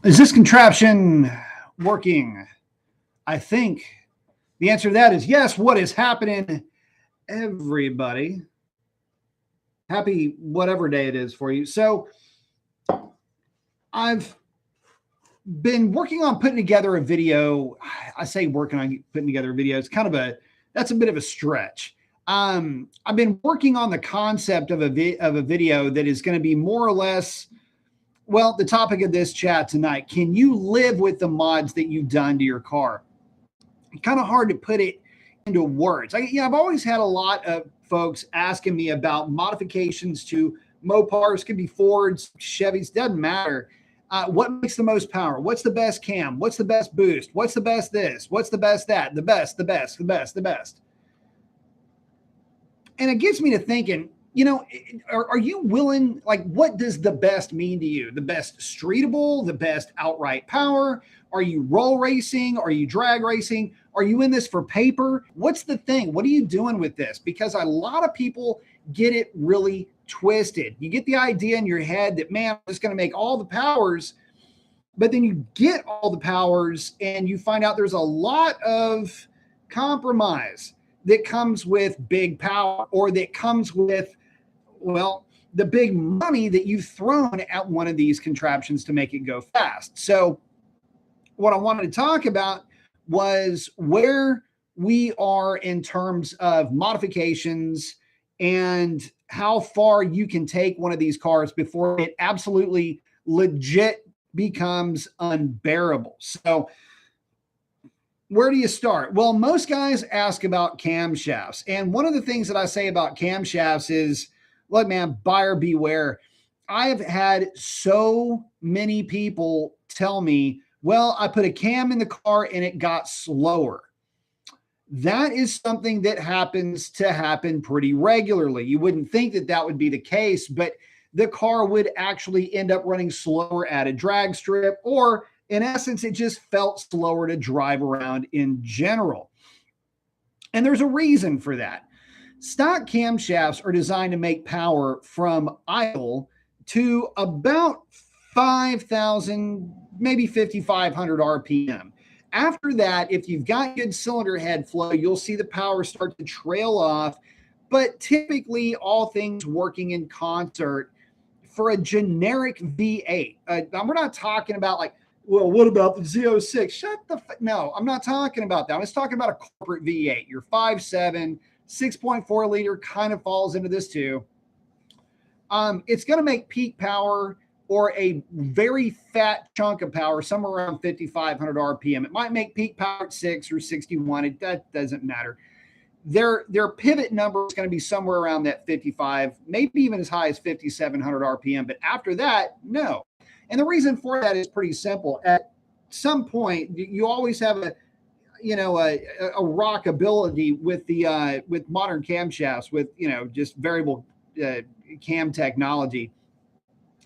Is this contraption working? I think the answer to that is yes. What is happening, everybody? Happy whatever day it is for you. So, I've been working on putting together a video. I say working on putting together a video. It's kind of that's a bit of a stretch. I've been working on the concept of a video that is going to be more or less, well, the topic of this chat tonight. Can you live with the mods that you've done to your car? Kind of hard to put it into words. I've always had a lot of folks asking me about modifications to Mopars, could be Fords, Chevys, doesn't matter. What makes the most power? What's the best cam? What's the best boost? What's the best this? What's the best that? The best, the best, the best, the best. And it gets me to thinking, are you willing, like, what does the best mean to you? The best streetable, the best outright power? Are you roll racing? Are you drag racing? Are you in this for paper? What's the thing? What are you doing with this? Because a lot of people get it really twisted. You get the idea in your head that, man, I'm just going to make all the powers, but then you get all the powers and you find out there's a lot of compromise that comes with big power, or that comes with, well, the big money that you've thrown at one of these contraptions to make it go fast. So what I wanted to talk about was where we are in terms of modifications and how far you can take one of these cars before it absolutely legit becomes unbearable. So where do you start? Well, most guys ask about camshafts. And one of the things that I say about camshafts is, look, man, buyer beware. I have had so many people tell me, well, I put a cam in the car and it got slower. That is something that happens to happen pretty regularly. You wouldn't think that that would be the case, but the car would actually end up running slower at a drag strip, or in essence, it just felt slower to drive around in general. And there's a reason for that. Stock camshafts are designed to make power from idle to about 5,000, maybe 5,500 RPM. After that, if you've got good cylinder head flow, you'll see the power start to trail off. But typically, all things working in concert for a generic V8. We're not talking about like, well, what about the Z06? Shut the no, I'm not talking about that. I'm just talking about a corporate V8. Your 5.7, 6.4 liter kind of falls into this too. It's going to make peak power, or a very fat chunk of power, somewhere around 5,500 RPM. It might make peak power at 6 or 61. That doesn't matter. Their pivot number is going to be somewhere around that 55, maybe even as high as 5,700 RPM. But after that, no. And the reason for that is pretty simple. At some point, you always have a rockability with modern camshafts, with just variable cam technology.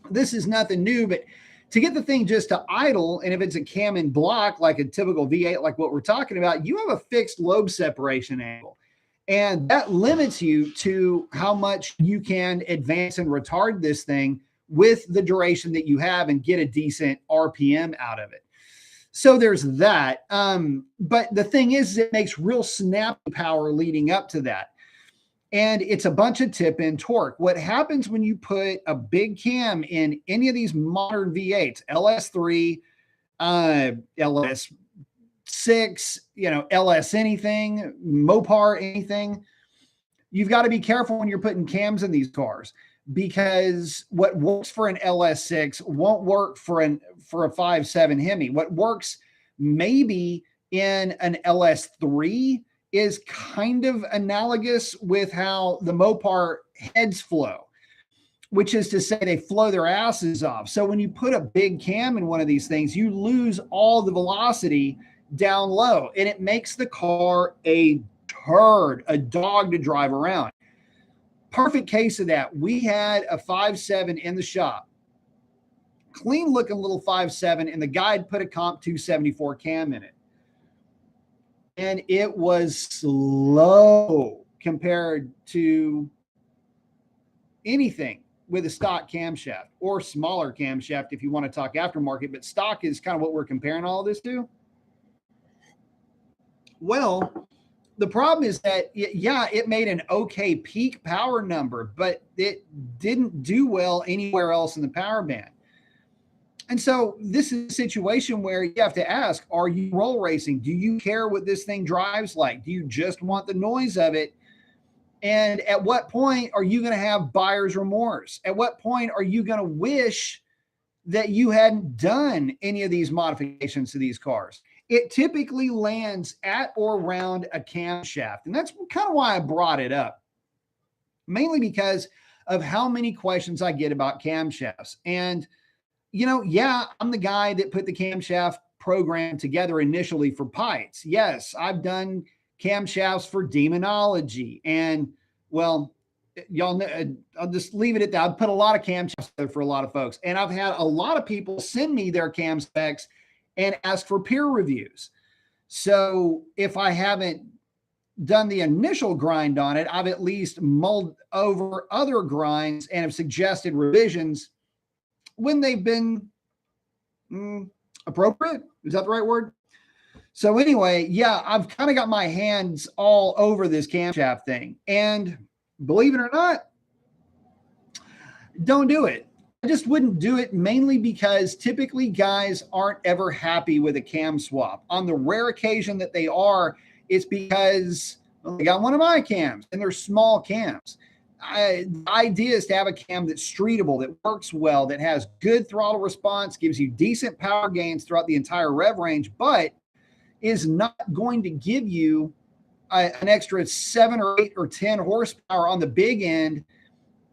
This is nothing new, but to get the thing just to idle, and if it's a cam in block like a typical V8, like what we're talking about, you have a fixed lobe separation angle. And that limits you to how much you can advance and retard this thing with the duration that you have and get a decent RPM out of it. So there's that. But the thing is, it makes real snappy power leading up to that. And it's a bunch of tip-in torque. What happens when you put a big cam in any of these modern V8s, LS3, LS6, LS anything, Mopar anything, you've got to be careful when you're putting cams in these cars, because what works for an LS6 won't work for a 5.7 Hemi. What works maybe in an LS3 is kind of analogous with how the Mopar heads flow, which is to say they flow their asses off. So when you put a big cam in one of these things, you lose all the velocity down low, and it makes the car a turd, a dog to drive around. Perfect case of that. We had a 5.7 in the shop, clean looking little 5.7, and the guy had put a Comp 274 cam in it. And it was slow compared to anything with a stock camshaft or smaller camshaft if you want to talk aftermarket, but stock is kind of what we're comparing all of this to. Well, the problem is that, yeah, it made an okay peak power number, but it didn't do well anywhere else in the power band. And so this is a situation where you have to ask, are you roll racing? Do you care what this thing drives like? Do you just want the noise of it? And at what point are you going to have buyer's remorse? At what point are you going to wish that you hadn't done any of these modifications to these cars? It typically lands at or around a camshaft. And that's kind of why I brought it up, mainly because of how many questions I get about camshafts. And, you know, yeah, I'm the guy that put the camshaft program together initially for Pites. Yes, I've done camshafts for Demonology. And, well, y'all know, I'll just leave it at that. I've put a lot of camshafts together for a lot of folks. And I've had a lot of people send me their cam specs and ask for peer reviews. So if I haven't done the initial grind on it, I've at least mulled over other grinds and have suggested revisions when they've been appropriate. Is that the right word? So anyway, yeah, I've kind of got my hands all over this camshaft thing. And believe it or not, don't do it. I just wouldn't do it, mainly because typically guys aren't ever happy with a cam swap. On the rare occasion that they are, it's because, well, they got one of my cams and they're small cams. The idea is to have a cam that's streetable, that works well, that has good throttle response, gives you decent power gains throughout the entire rev range, but is not going to give you an extra 7 or 8 or 10 horsepower on the big end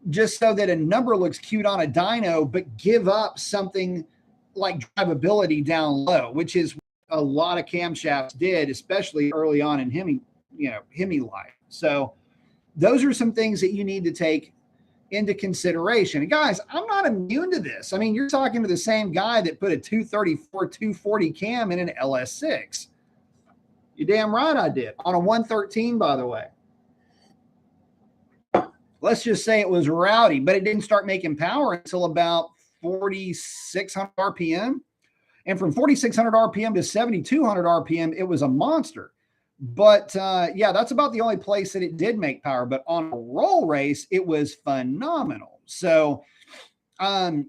just so that a number looks cute on a dyno, but give up something like drivability down low, which is what a lot of camshafts did, especially early on in Hemi life. So those are some things that you need to take into consideration. And guys, I'm not immune to this. I mean, you're talking to the same guy that put a 234, 240 cam in an LS6. You're damn right I did. On a 113, by the way. Let's just say it was rowdy, but it didn't start making power until about 4,600 RPM. And from 4,600 RPM to 7,200 RPM, it was a monster. But yeah, that's about the only place that it did make power. But on a roll race, it was phenomenal. So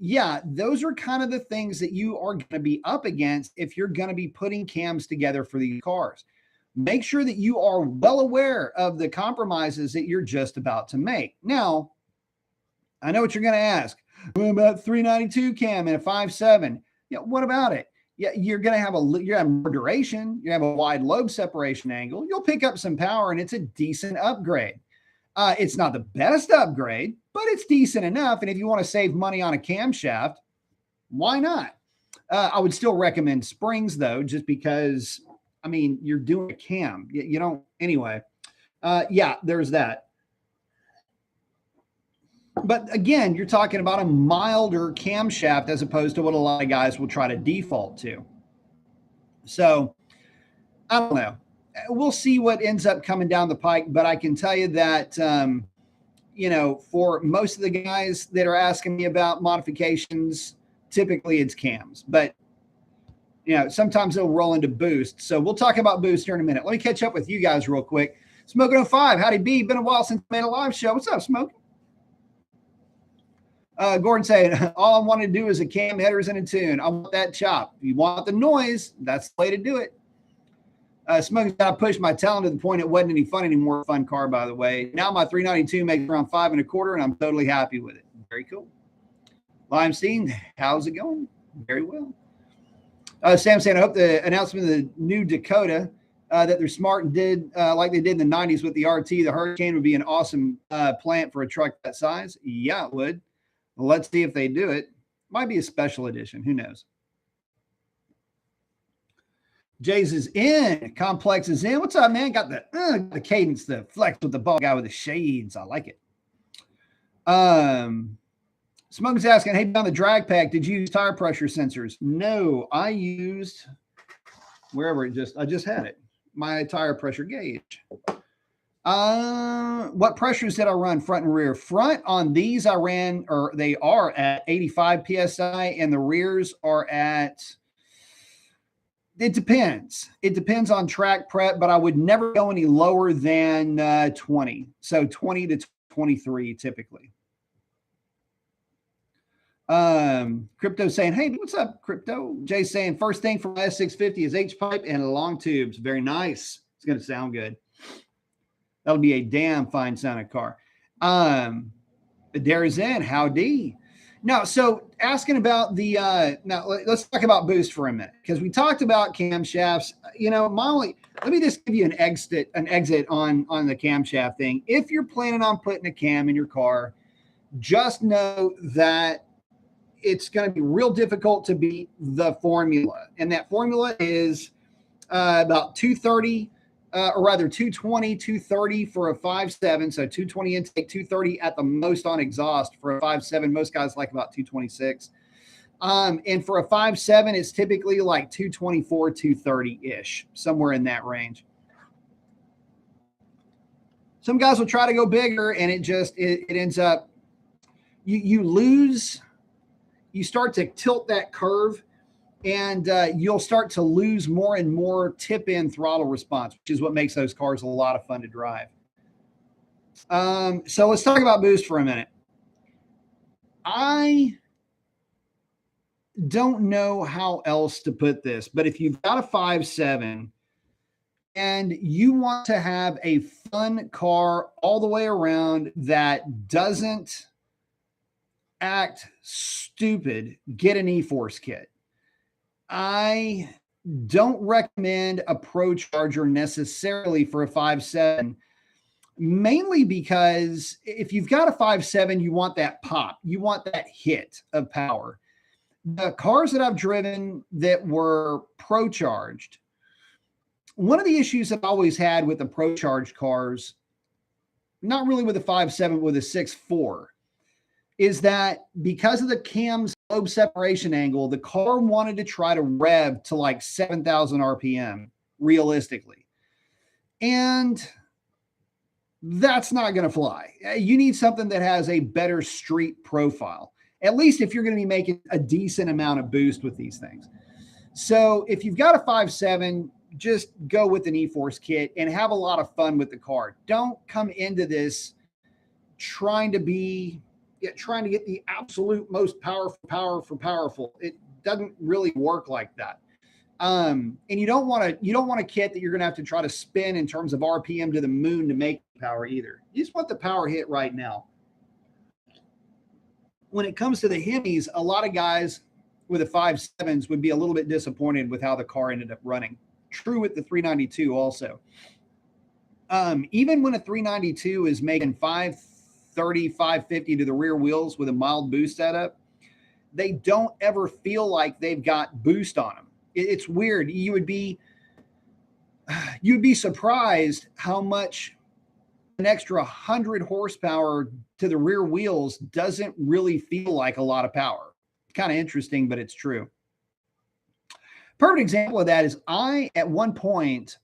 yeah, those are kind of the things that you are going to be up against if you're going to be putting cams together for these cars. Make sure that you are well aware of the compromises that you're just about to make. Now, I know what you're going to ask. What about 392 cam and a 5.7? Yeah, what about it? Yeah, you're going to have more duration. You have a wide lobe separation angle. You'll pick up some power, and it's a decent upgrade. It's not the best upgrade, but it's decent enough. And if you want to save money on a camshaft, why not? I would still recommend springs, though, just because, I mean, you're doing a cam. You don't, anyway. Yeah, there's that. But again, you're talking about a milder camshaft as opposed to what a lot of guys will try to default to. So I don't know. We'll see what ends up coming down the pike. But I can tell you that, you know, for most of the guys that are asking me about modifications, typically it's cams. But, you know, sometimes they'll roll into boost. So we'll talk about boost here in a minute. Let me catch up with you guys real quick. Smoking 05, howdy B. Been a while since I made a live show. What's up, Smoke? Gordon saying, all I want to do is a cam, headers, and a tune. I want that chop. If you want the noise, that's the way to do it. Smokey's got to push my talent to the point it wasn't any fun anymore. Fun car, by the way. Now my 392 makes around 5 1/4, and I'm totally happy with it. Very cool. Limestein, how's it going? Very well. Sam saying, I hope the announcement of the new Dakota that they're smart and did like they did in the 90s with the RT, the Hurricane would be an awesome plant for a truck that size. Yeah, it would. Well, let's see if they do it. Might be a special edition. Who knows? Jays is in. Complex is in. What's up, man? Got the cadence, the flex with the ball guy with the shades. I like it. Smokey's asking, hey, down the drag pack, did you use tire pressure sensors? No, I used wherever I just had it. My tire pressure gauge. What pressures did I run front and rear? Front on these I ran, or they are at 85 psi, and the rears are at, it depends. It depends on track prep, but I would never go any lower than 20. So 20 to 23 typically. Crypto saying, hey, what's up, Crypto? Jay saying, first thing for my S650 is H-pipe and long tubes. Very nice. It's going to sound good. That'll be a damn fine sounding car. There's in, howdy. Now, so asking about the, now let's talk about boost for a minute, because we talked about camshafts. You know, let me just give you an exit on the camshaft thing. If you're planning on putting a cam in your car, just know that it's going to be real difficult to beat the formula. And that formula is about 230, or rather 220, 230 for a 5.7. So 220 intake, 230 at the most on exhaust for a 5.7. Most guys like about 226. And for a 5.7, it's typically like 224, 230-ish, somewhere in that range. Some guys will try to go bigger, and it ends up, you lose, you start to tilt that curve, and you'll start to lose more and more tip-in throttle response, which is what makes those cars a lot of fun to drive. So let's talk about boost for a minute. I don't know how else to put this, but if you've got a 5.7 and you want to have a fun car all the way around that doesn't act stupid, get an E-Force kit. I don't recommend a Pro Charger necessarily for a 5.7, mainly because if you've got a 5.7, you want that pop, you want that hit of power. The cars that I've driven that were Pro Charged, one of the issues I've always had with the Pro Charged cars, not really with a 5.7, with a 6.4, is that because of the cam's lobe separation angle, the car wanted to try to rev to like 7,000 RPM realistically. And that's not going to fly. You need something that has a better street profile, at least if you're going to be making a decent amount of boost with these things. So if you've got a 5.7, just go with an E-Force kit and have a lot of fun with the car. Don't come into this trying to get the absolute most powerful. It doesn't really work like that. And you don't want a kit that you're going to have to try to spin in terms of RPM to the moon to make power either. You just want the power hit right now. When it comes to the Hemis, a lot of guys with a 5.7s would be a little bit disappointed with how the car ended up running. True with the 392 also. Even when a 392 is making 530, 550 to the rear wheels with a mild boost setup, they don't ever feel like they've got boost on them. It's weird. You'd be surprised how much an extra 100 horsepower to the rear wheels doesn't really feel like a lot of power. Kind of interesting, but it's true. Perfect example of that is I, at one point,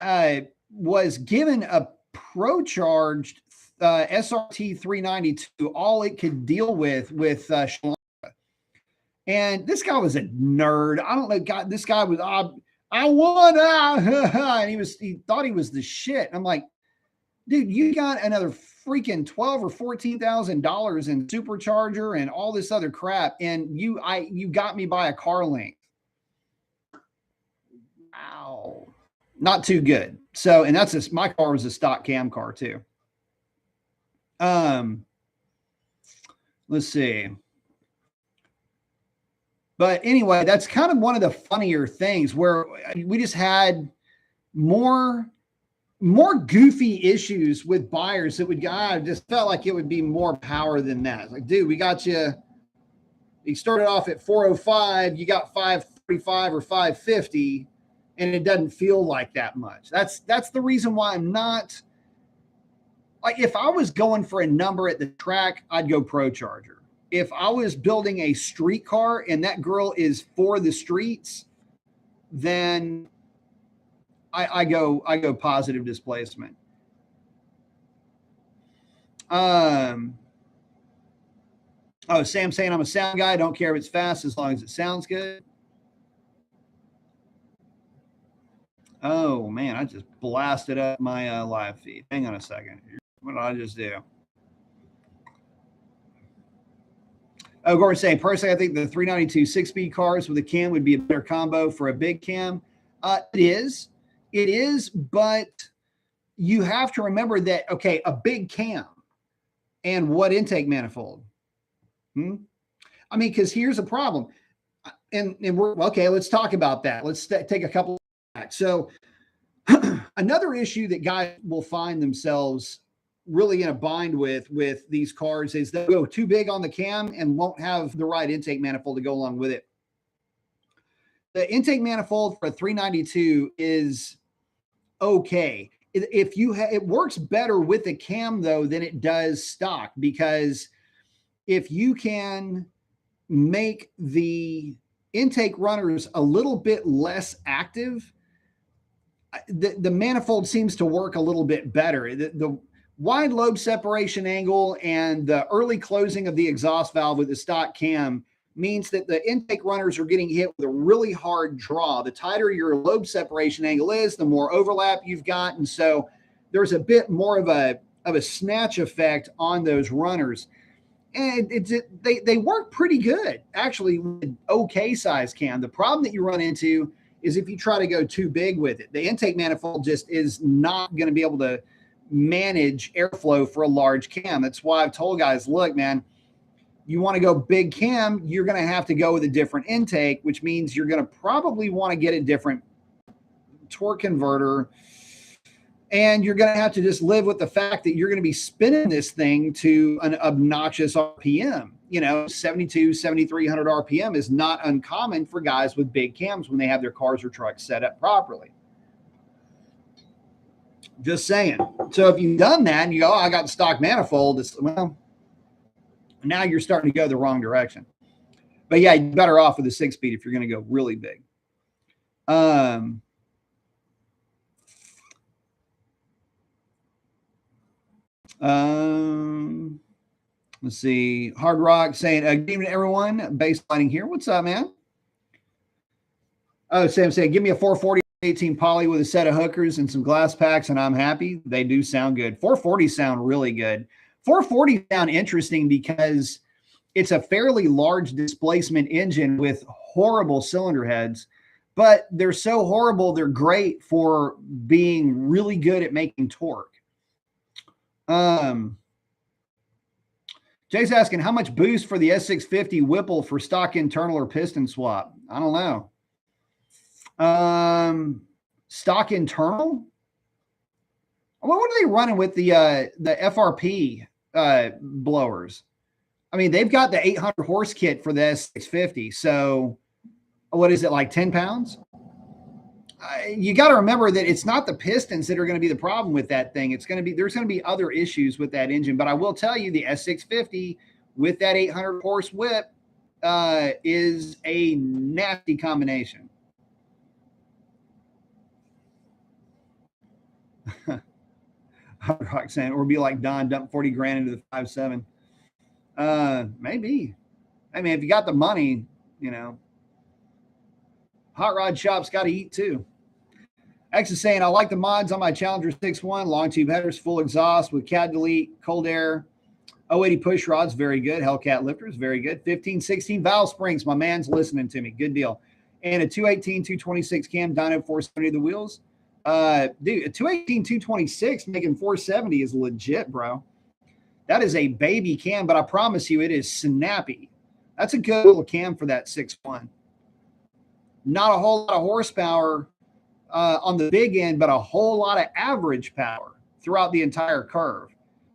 was given a Pro Charged SRT 392, all it could deal with Shalonka. And this guy was a nerd. I don't know. This guy was, I won. And he thought he was the shit. I'm like, dude, you got another freaking $12,000 or $14,000 in supercharger and all this other crap. And you got me by a car length. Wow. Not too good. So, and my car was a stock cam car too. Let's see. But anyway, that's kind of one of the funnier things where we just had more goofy issues with buyers that would just felt like it would be more power than that. It's like, dude, we got you. You started off at 405, you got 535 or 550, and it doesn't feel like that much. That's the reason why I'm not, like, if I was going for a number at the track, I'd go Pro Charger. If I was building a street car and that girl is for the streets, then I go positive displacement. Um, oh, Sam saying I'm a sound guy. Don't care if it's fast as long as it sounds good. Oh man, I just blasted up my live feed. Hang on a second. What did I just do? Oh, Gordon saying, personally, I think the 392 6-speed cars with a cam would be a better combo for a big cam. It is, but you have to remember that, okay, a big cam and what intake manifold? I mean, because here's a problem. And we're okay, let's talk about that. Let's take a couple back. So another issue that guys will find themselves really in a bind with these cars is they'll go too big on the cam and won't have the right intake manifold to go along with it. The intake manifold for a 392 is okay. If you it works better with the cam though than it does stock, because if you can make the intake runners a little bit less active, the manifold seems to work a little bit better. The wide lobe separation angle and the early closing of the exhaust valve with the stock cam means that the intake runners are getting hit with a really hard draw. The tighter your lobe separation angle is, the more overlap you've got. And so there's a bit more of a snatch effect on those runners. And they work pretty good, actually, with okay size cam. The problem that you run into is if you try to go too big with it. The intake manifold just is not going to be able to manage airflow for a large cam. That's why I've told guys, look, man, you want to go big cam, you're going to have to go with a different intake, which means you're going to probably want to get a different torque converter. And you're going to have to just live with the fact that you're going to be spinning this thing to an obnoxious RPM. 72, 7,300 RPM is not uncommon for guys with big cams when they have their cars or trucks set up properly. Just saying. So if you've done that and you go, oh, I got the stock manifold, well, now you're starting to go the wrong direction. But yeah, you're better off with a 6-speed if you're going to go really big. Let's see. Hard Rock saying, good evening, everyone. Baselining here. What's up, man? Oh, Sam saying, give me a 440 18 poly with a set of hookers and some glass packs, and I'm happy. They do sound good. 440 sound really good. 440 sound interesting because it's a fairly large displacement engine with horrible cylinder heads, but they're so horrible, they're great for being really good at making torque. Jay's asking, how much boost for the S650 Whipple for stock internal or piston swap? I don't know. Stock internal? What are they running with the FRP blowers? I mean, they've got the 800 horse kit for the S650. So what is it, like 10 pounds? You got to remember that it's not the pistons that are going to be the problem with that thing. There's going to be other issues with that engine. But I will tell you, the S650 with that 800 horse whip is a nasty combination. Roxanne, or be like Don, dump 40 grand into the 5.7. Maybe. I mean, if you got the money, Hot Rod Shop's got to eat too. X is saying, I like the mods on my Challenger 6.1, long tube headers, full exhaust with CAD delete, cold air, 080 push rods, very good. Hellcat lifters, very good. 15, 16 valve springs, my man's listening to me, good deal. And a 218, 226 cam, dyno 470 the wheels. Dude, a 218, 226 making 470 is legit, bro. That is a baby cam, but I promise you it is snappy. That's a good little cam for that 6.1. Not a whole lot of horsepower on the big end, but a whole lot of average power throughout the entire curve.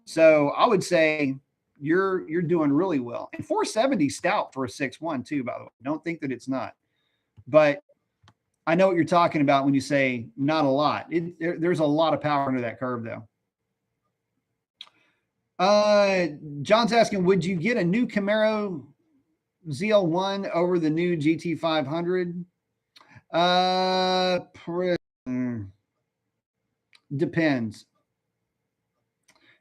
So I would say you're doing really well. And 470 stout for a 6.1 too, by the way. Don't think that it's not. But I know what you're talking about when you say not a lot. There's a lot of power into that curve, though. John's asking, would you get a new Camaro ZL1 over the new GT500? Depends.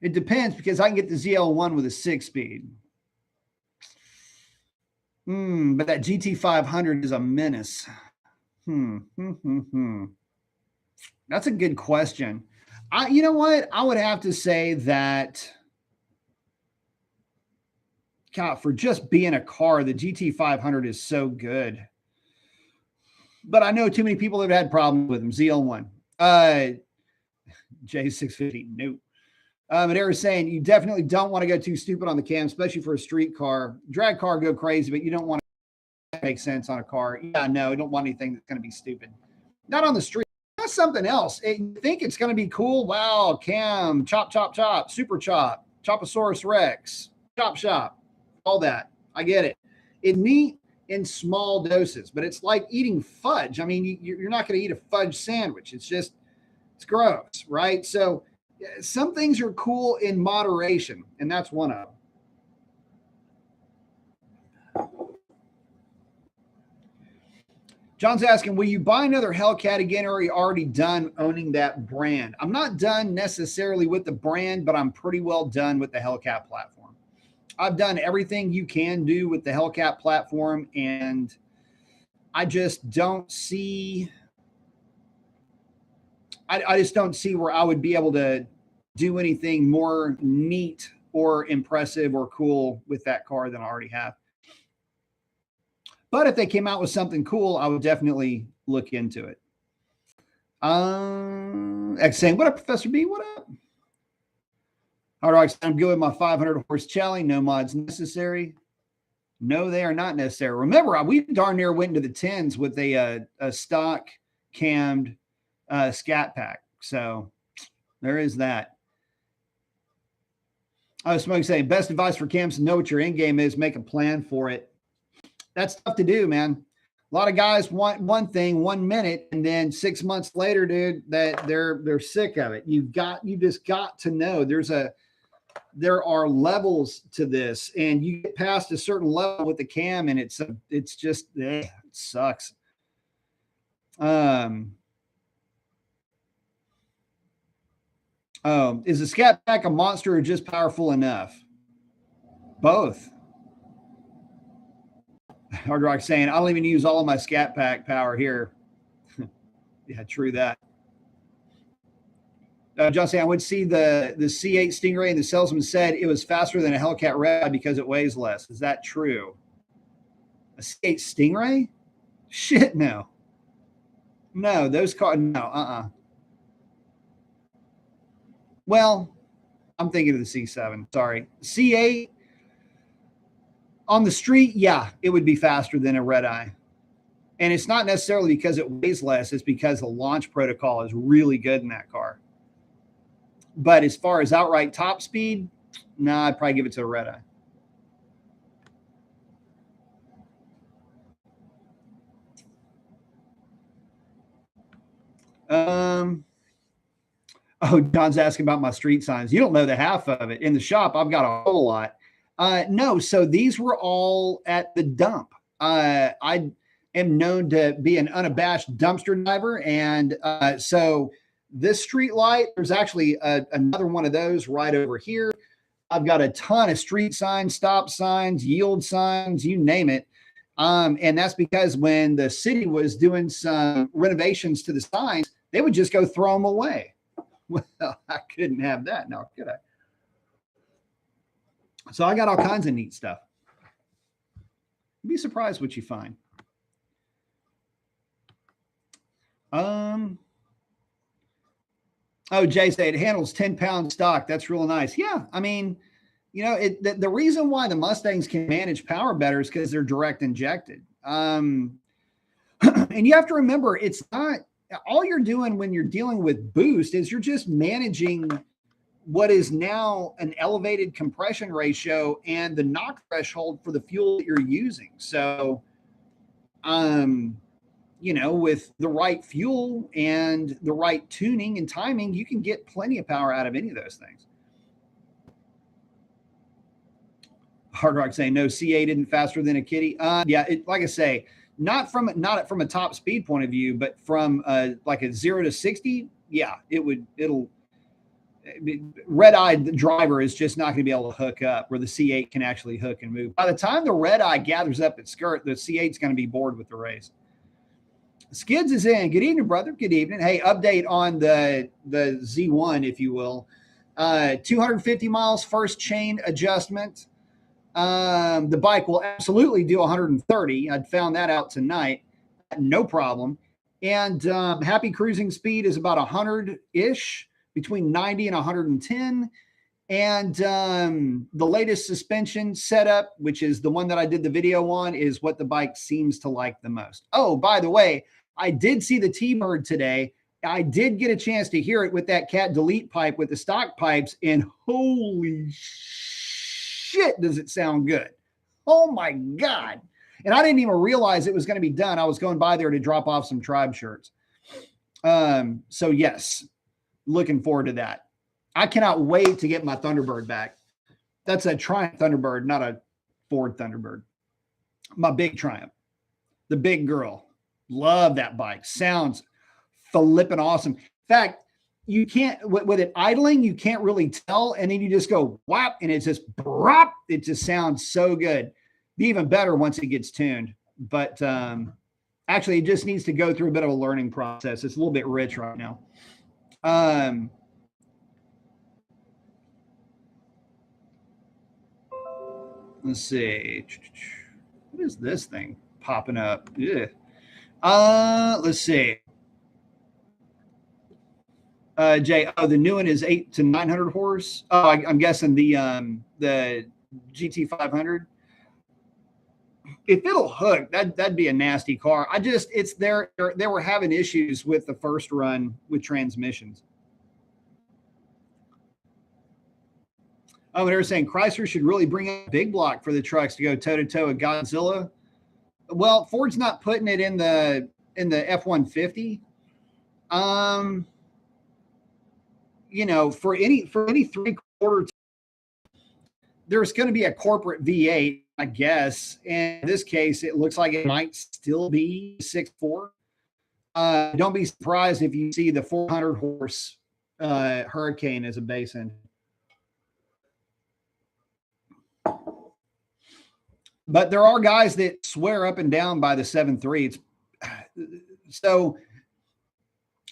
It depends because I can get the ZL1 with a 6-speed. But that GT500 is a menace. That's a good question. You know what? I would have to say that, God, for just being a car, the GT500 is so good. But I know too many people have had problems with them. ZL1. J650, no. And they were saying you definitely don't want to go too stupid on the cam, especially for a street car. Drag car go crazy, but you don't want to make sense on a car. Yeah, no, you don't want anything that's going to be stupid. Not on the street. That's something else. You think it's going to be cool? Wow, cam, chop, chop, chop, super chop, Choposaurus Rex, chop, shop, all that. I get it. It's neat in small doses, but it's like eating fudge. I mean, you're not going to eat a fudge sandwich. It's gross, right? So some things are cool in moderation, and that's one of them. John's asking, will you buy another Hellcat again, or are you already done owning that brand? I'm not done necessarily with the brand, but I'm pretty well done with the Hellcat platform. I've done everything you can do with the Hellcat platform, and I just don't see, I just don't see where I would be able to do anything more neat or impressive or cool with that car than I already have. But if they came out with something cool, I would definitely look into it. X saying, what up, Professor B? What up? Hard Rock, I'm good with my 500 horse Chelly. No mods necessary. No, they are not necessary. Remember, we darn near went into the 10s with a stock cammed Scat Pack. So there is that. I was smoking saying, best advice for cams to know what your end game is, make a plan for it. That's tough to do, man. A lot of guys want one thing 1 minute, and then 6 months later, dude, that they're sick of it. You just got to know there are levels to this, and you get past a certain level with the cam, and it's just it sucks. Is the Scat Pack a monster or just powerful enough? Both. Hard Rock saying, I don't even use all of my Scat Pack power here. Yeah, true that. John saying, I would see the C8 Stingray, and the salesman said it was faster than a Hellcat Red because it weighs less. Is that true? A C8 Stingray? Shit, no. No, those cars, no, Well, I'm thinking of the C7. Sorry. C8, on the street, yeah, it would be faster than a red eye. And it's not necessarily because it weighs less. It's because the launch protocol is really good in that car. But as far as outright top speed, I'd probably give it to a red eye. Oh, John's asking about my street signs. You don't know the half of it. In the shop, I've got a whole lot. No, so these were all at the dump. I am known to be an unabashed dumpster diver. And so this street light, there's actually another one of those right over here. I've got a ton of street signs, stop signs, yield signs, you name it. And that's because when the city was doing some renovations to the signs, they would just go throw them away. Well, I couldn't have that now, could I? So I got all kinds of neat stuff. You'd be surprised what you find. Oh, Jay said it handles 10-pound stock. That's real nice. Yeah, I mean, you know, the reason why the Mustangs can manage power better is because they're direct injected. And you have to remember, it's not all you're doing when you're dealing with boost is you're just managing what is now an elevated compression ratio and the knock threshold for the fuel that you're using. So, you know, with the right fuel and the right tuning and timing, you can get plenty of power out of any of those things. Hard Rock saying no, C8 isn't faster than a Kitty. Yeah, like I say, not from a top speed point of view, but from like a 0 to 60. Yeah, it'll red-eyed driver is just not going to be able to hook up where the C8 can actually hook and move. By the time the red eye gathers up its skirt, the C8 is going to be bored with the race. Skids is in. Good evening, brother. Good evening. Hey, update on the Z1, if you will. 250 miles first chain adjustment. The bike will absolutely do 130. I'd found that out tonight. No problem. And happy cruising speed is about 100-ish, between 90 and 110. And the latest suspension setup, which is the one that I did the video on, is what the bike seems to like the most. Oh, by the way, I did see the T-Bird today. I did get a chance to hear it with that Cat Delete pipe with the stock pipes, and holy shit, does it sound good. Oh my God. And I didn't even realize it was going to be done. I was going by there to drop off some Tribe shirts. So yes, looking forward to that. I cannot wait to get my Thunderbird back. That's a Triumph Thunderbird, not a Ford Thunderbird. My big Triumph, the big girl. Love that bike. Sounds flipping awesome. In fact, you can't, with it idling, you can't really tell. And then you just go whap, and it's just brop. It just sounds so good. Be even better once it gets tuned. But actually, it just needs to go through a bit of a learning process. It's a little bit rich right now. Let's see. What is this thing popping up? Yeah. Let's see. Jay, the new one is 800 to 900 horse. Oh, I'm guessing the GT500. If it'll hook, that'd be a nasty car. They were having issues with the first run with transmissions. Oh, and they were saying Chrysler should really bring a big block for the trucks to go toe to toe with Godzilla. Well, Ford's not putting it in the F-150. You know, for any 3/4, there's going to be a corporate V8, I guess. And in this case, it looks like it might still be 6.4. Don't be surprised if you see the 400 horse Hurricane as a base engine. But there are guys that swear up and down by the 7.3. So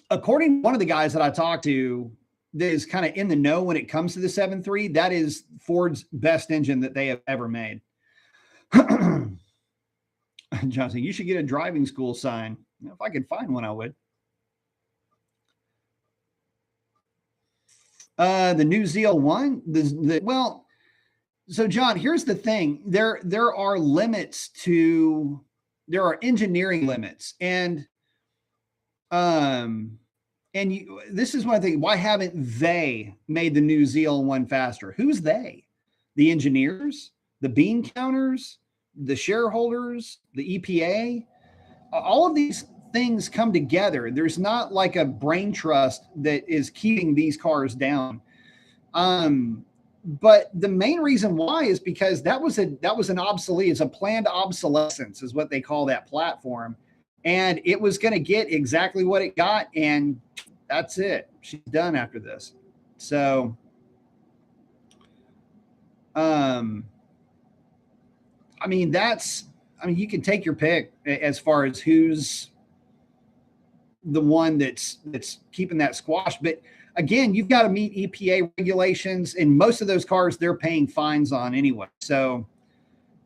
according to one of the guys that I talked to that is kind of in the know when it comes to the 7.3, that is Ford's best engine that they have ever made. Johnson, you should get a driving school sign. If I could find one, I would. The new ZL1, well, so John, here's the thing. There are limits to, there are engineering limits. And this is one thing. Why haven't they made the new ZL1 faster? Who's they? The engineers, the bean counters, the shareholders, the EPA. All of these things come together. There's not like a brain trust that is keeping these cars down. But the main reason why is because that was an obsolete, it's a planned obsolescence is what they call that platform. And it was going to get exactly what it got. And that's it. She's done after this. So, I mean, you can take your pick as far as who's the one that's keeping that squash. But again, you've got to meet EPA regulations, and most of those cars they're paying fines on anyway. So,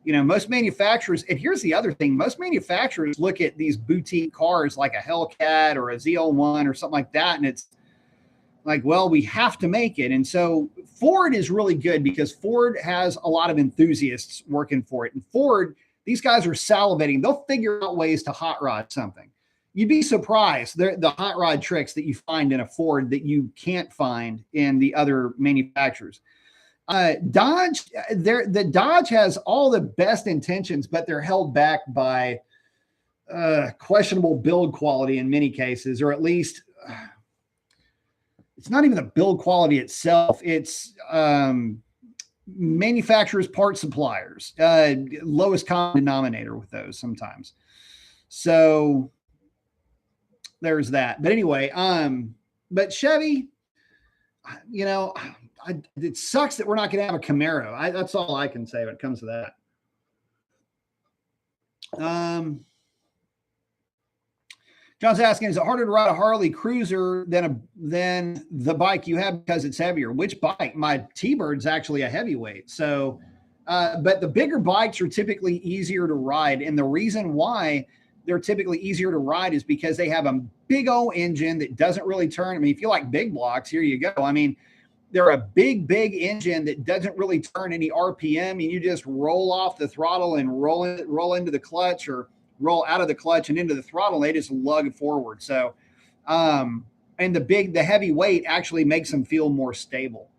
you know, most manufacturers, and here's the other thing, most manufacturers look at these boutique cars like a Hellcat or a ZL1 or something like that, and it's like, well, we have to make it. And so Ford is really good because Ford has a lot of enthusiasts working for it. And Ford, these guys are salivating. They'll figure out ways to hot rod something. You'd be surprised the hot rod tricks that you find in a Ford that you can't find in the other manufacturers. Dodge, the Dodge has all the best intentions, but they're held back by questionable build quality in many cases, or at least it's not even the build quality itself. It's manufacturers, part suppliers, lowest common denominator with those sometimes. So there's that. But anyway, but Chevy, you know, it sucks that we're not going to have a Camaro. That's all I can say when it comes to that. John's asking, is it harder to ride a Harley Cruiser than the bike you have because it's heavier? Which bike? My T-Bird's actually a heavyweight. So, but the bigger bikes are typically easier to ride. And the reason why they're typically easier to ride is because they have a big old engine that doesn't really turn. I mean, if you like big blocks, here you go. I mean, they're a big engine that doesn't really turn any RPM, and you just roll off the throttle and roll into the clutch, or roll out of the clutch and into the throttle. And they just lug forward. So, and the heavy weight actually makes them feel more stable.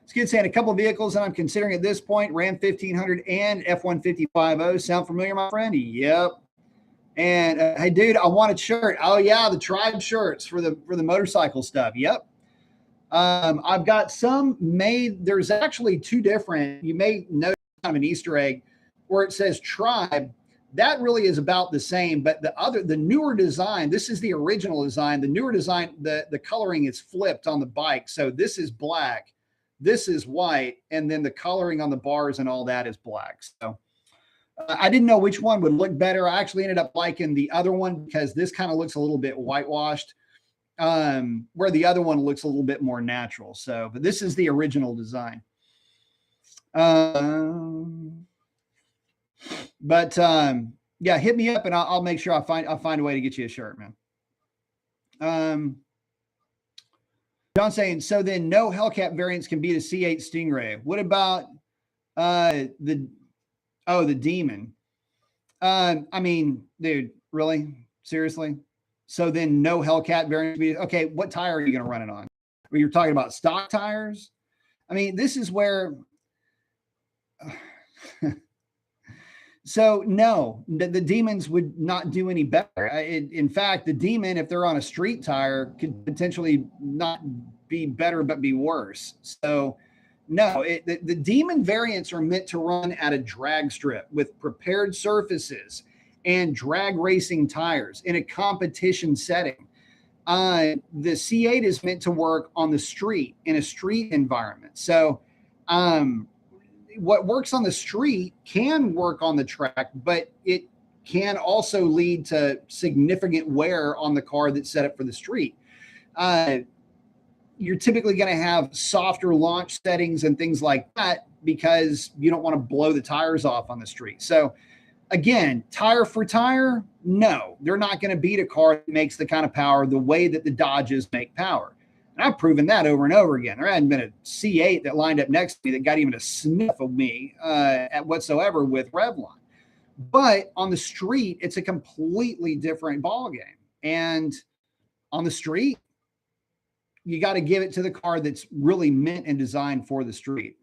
Skid saying a couple of vehicles that I'm considering at this point, Ram 1500 and F-150 sound familiar, my friend? Yep. And hey, dude, I want a shirt. Oh yeah, the tribe shirts for the motorcycle stuff. Yep. I've got some made. There's actually two different. You may know kind of an Easter egg where it says tribe. That really is about the same, but the newer design. This is the original design. The newer design, the coloring is flipped on the bike. So this is black, this is white, and then the coloring on the bars and all that is black. So. I didn't know which one would look better. I actually ended up liking the other one because this kind of looks a little bit whitewashed, where the other one looks a little bit more natural. So, but this is the original design. Yeah, hit me up and I'll make sure I'll find a way to get you a shirt, man. John saying, so then no Hellcat variants can beat a C8 Stingray. What about the Demon? I mean, dude, really? Seriously? So then no Hellcat variant. Okay, what tire are you going to run it on? Well, you're talking about stock tires? I mean, this is where... So no, the Demons would not do any better. In fact, the Demon, if they're on a street tire, could potentially not be better, but be worse. So no, the Demon variants are meant to run at a drag strip with prepared surfaces and drag racing tires in a competition setting. The C8 is meant to work on the street in a street environment. So what works on the street can work on the track, but it can also lead to significant wear on the car that's set up for the street. You're typically going to have softer launch settings and things like that because you don't want to blow the tires off on the street. So again, tire for tire, no, they're not going to beat a car that makes the kind of power the way that the Dodges make power. And I've proven that over and over again. There hadn't been a C8 that lined up next to me that got even a sniff of me at whatsoever with Revlon. But on the street, it's a completely different ballgame. And on the street, you got to give it to the car that's really meant and designed for the street.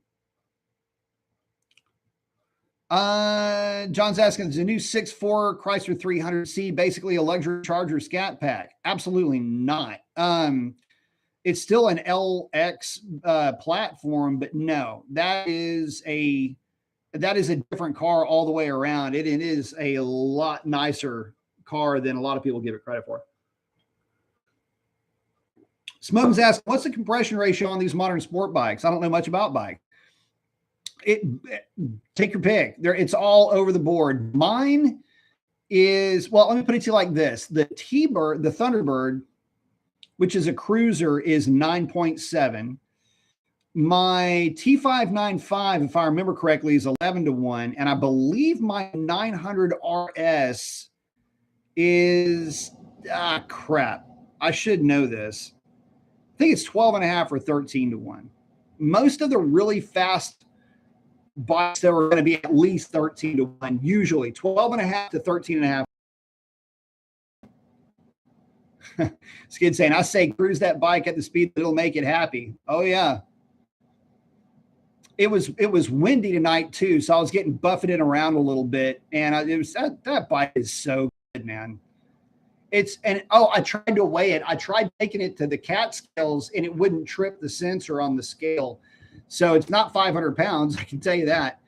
John's asking, is the new 6.4 Chrysler 300C basically a luxury Charger Scat Pack? Absolutely not. It's still an LX platform, but no, that is a different car all the way around. It is a lot nicer car than a lot of people give it credit for. Smug's asking, what's the compression ratio on these modern sport bikes? I don't know much about bikes. Take your pick. It's all over the board. Mine is, well, let me put it to you like this. The T-Bird, the Thunderbird, which is a cruiser, is 9.7. My T595, if I remember correctly, is 11-1. And I believe my 900 RS is, crap. I should know this. I think it's 12.5 or 13-1. Most of the really fast bikes that are going to be at least 13-1, usually 12.5 to 13.5. Skid saying, I say cruise that bike at the speed that'll make it happy. Oh yeah. It was windy tonight too, so I was getting buffeted around a little bit, and that bike is so good, man. I tried to weigh it. I tried taking it to the cat scales, and it wouldn't trip the sensor on the scale. So it's not 500 pounds, I can tell you that.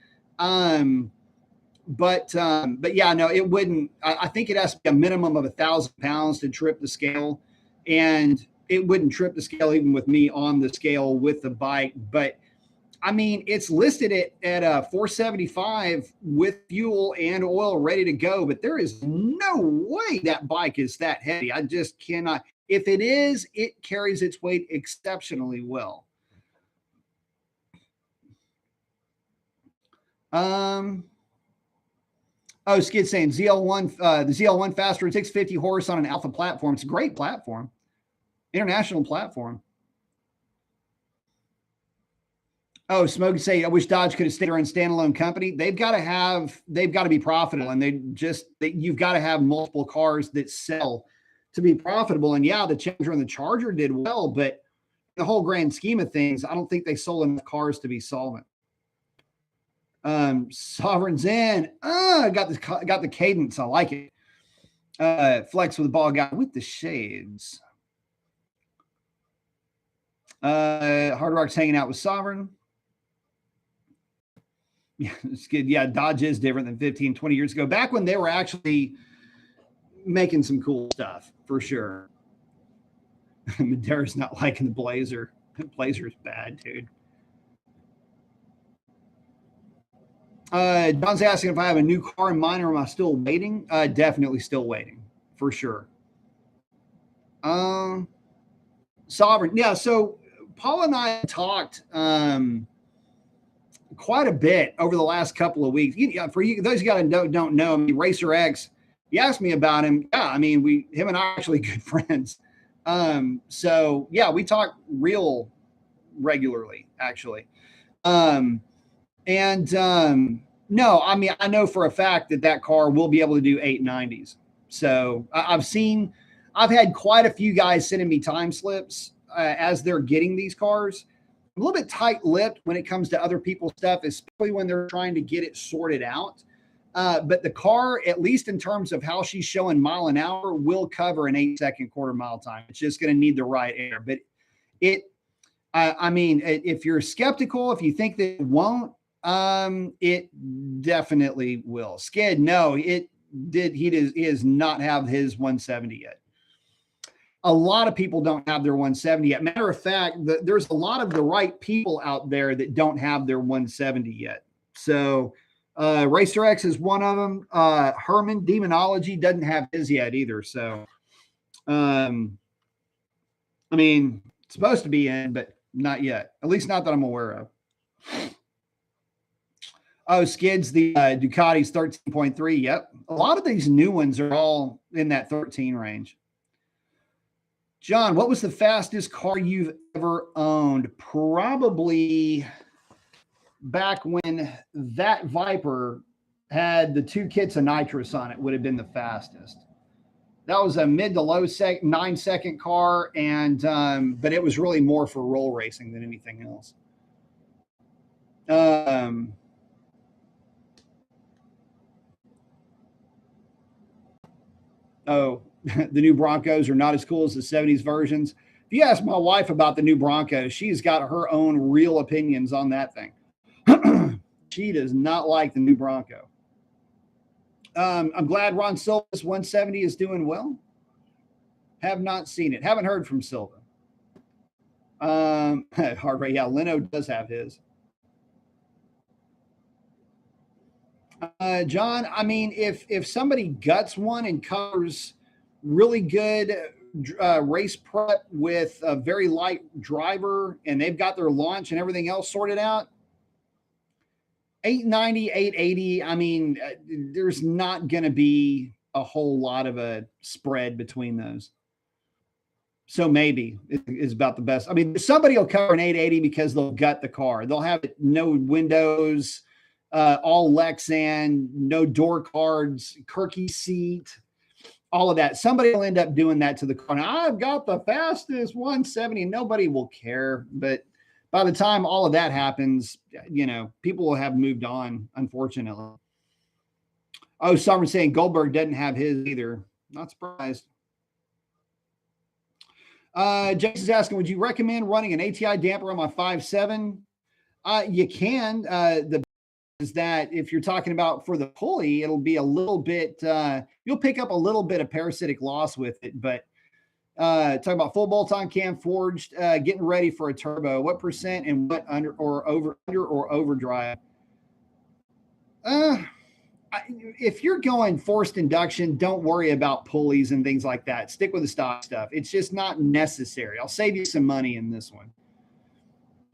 But yeah, no, it wouldn't. I think it has to be a minimum of 1,000 pounds to trip the scale, and it wouldn't trip the scale even with me on the scale with the bike. But I mean, it's listed at 475 with fuel and oil ready to go, but there is no way that bike is that heavy. I just cannot. If it is, it carries its weight exceptionally well. Oh, Skid saying ZL1, the ZL1 faster, 650 horse on an alpha platform. It's a great platform, international platform. Oh, Smokey say, I wish Dodge could have stayed in standalone company. They've got to be profitable, and you've got to have multiple cars that sell to be profitable. And yeah, the Challenger and the Charger did well, but the whole grand scheme of things, I don't think they sold enough cars to be solvent. Sovereign's in. Got the cadence. I like it. Flex with the ball guy with the shades. Hard Rock's hanging out with Sovereign. Yeah, it's good. Yeah, Dodge is different than 15, 20 years ago. Back when they were actually making some cool stuff, for sure. Madera's not liking the Blazer. The Blazer's bad, dude. John's asking if I have a new car in mind or am I still waiting? Definitely still waiting, for sure. Sovereign. Yeah, so Paul and I talked quite a bit over the last couple of weeks. For you, those of you guys don't know, I mean, Racer X, you asked me about him. Yeah, I mean, him and I are actually good friends. So yeah, we talk real regularly, actually. No, I mean, I know for a fact that car will be able to do 890s. So I've had quite a few guys sending me time slips as they're getting these cars. A little bit tight-lipped when it comes to other people's stuff, especially when they're trying to get it sorted out. But the car, at least in terms of how she's showing mile an hour, will cover an 8-second quarter mile time. It's just going to need the right air. But I mean, if you're skeptical, if you think that it won't, it definitely will. Skid, no, it did. He does not have his 170 yet. A lot of people don't have their 170 yet. Matter of fact, there's a lot of the right people out there that don't have their 170 yet. So Racer X is one of them. Herman Demonology doesn't have his yet either. So, I mean, it's supposed to be in, but not yet. At least not that I'm aware of. Oh, Skids, the Ducati's 13.3. Yep. A lot of these new ones are all in that 13 range. John, what was the fastest car you've ever owned? Probably back when that Viper had the 2 kits of nitrous on it would have been the fastest. That was a mid to low 9-second car, and but it was really more for roll racing than anything else. The new Broncos are not as cool as the 70s versions. If you ask my wife about the new Broncos, she's got her own real opinions on that thing. She does not like the new Bronco. I'm glad Ron Silva's 170 is doing well. Have not seen it. Haven't heard from Silva. Hard right. Yeah, Leno does have his. John, I mean, if somebody guts one and covers really good race prep with a very light driver and they've got their launch and everything else sorted out, 890, 880, I mean, there's not going to be a whole lot of a spread between those. So maybe it is about the best. I mean, somebody will cover an 880 because they'll gut the car. They'll have no windows, all Lexan, no door cards, Kirky seat, all of that. Somebody will end up doing that to the car. Now, I've got the fastest 170. Nobody will care. But by the time all of that happens, you know, people will have moved on, unfortunately. Oh, someone's saying Goldberg doesn't have his either. Not surprised. Jason's asking, would you recommend running an ATI damper on my 5.7? You can. The is that if you're talking about for the pulley, it'll be a little bit, you'll pick up a little bit of parasitic loss with it. But talking about full bolt-on cam forged, getting ready for a turbo, what percent and what under or overdrive? If you're going forced induction, don't worry about pulleys and things like that. Stick with the stock stuff. It's just not necessary. I'll save you some money in this one.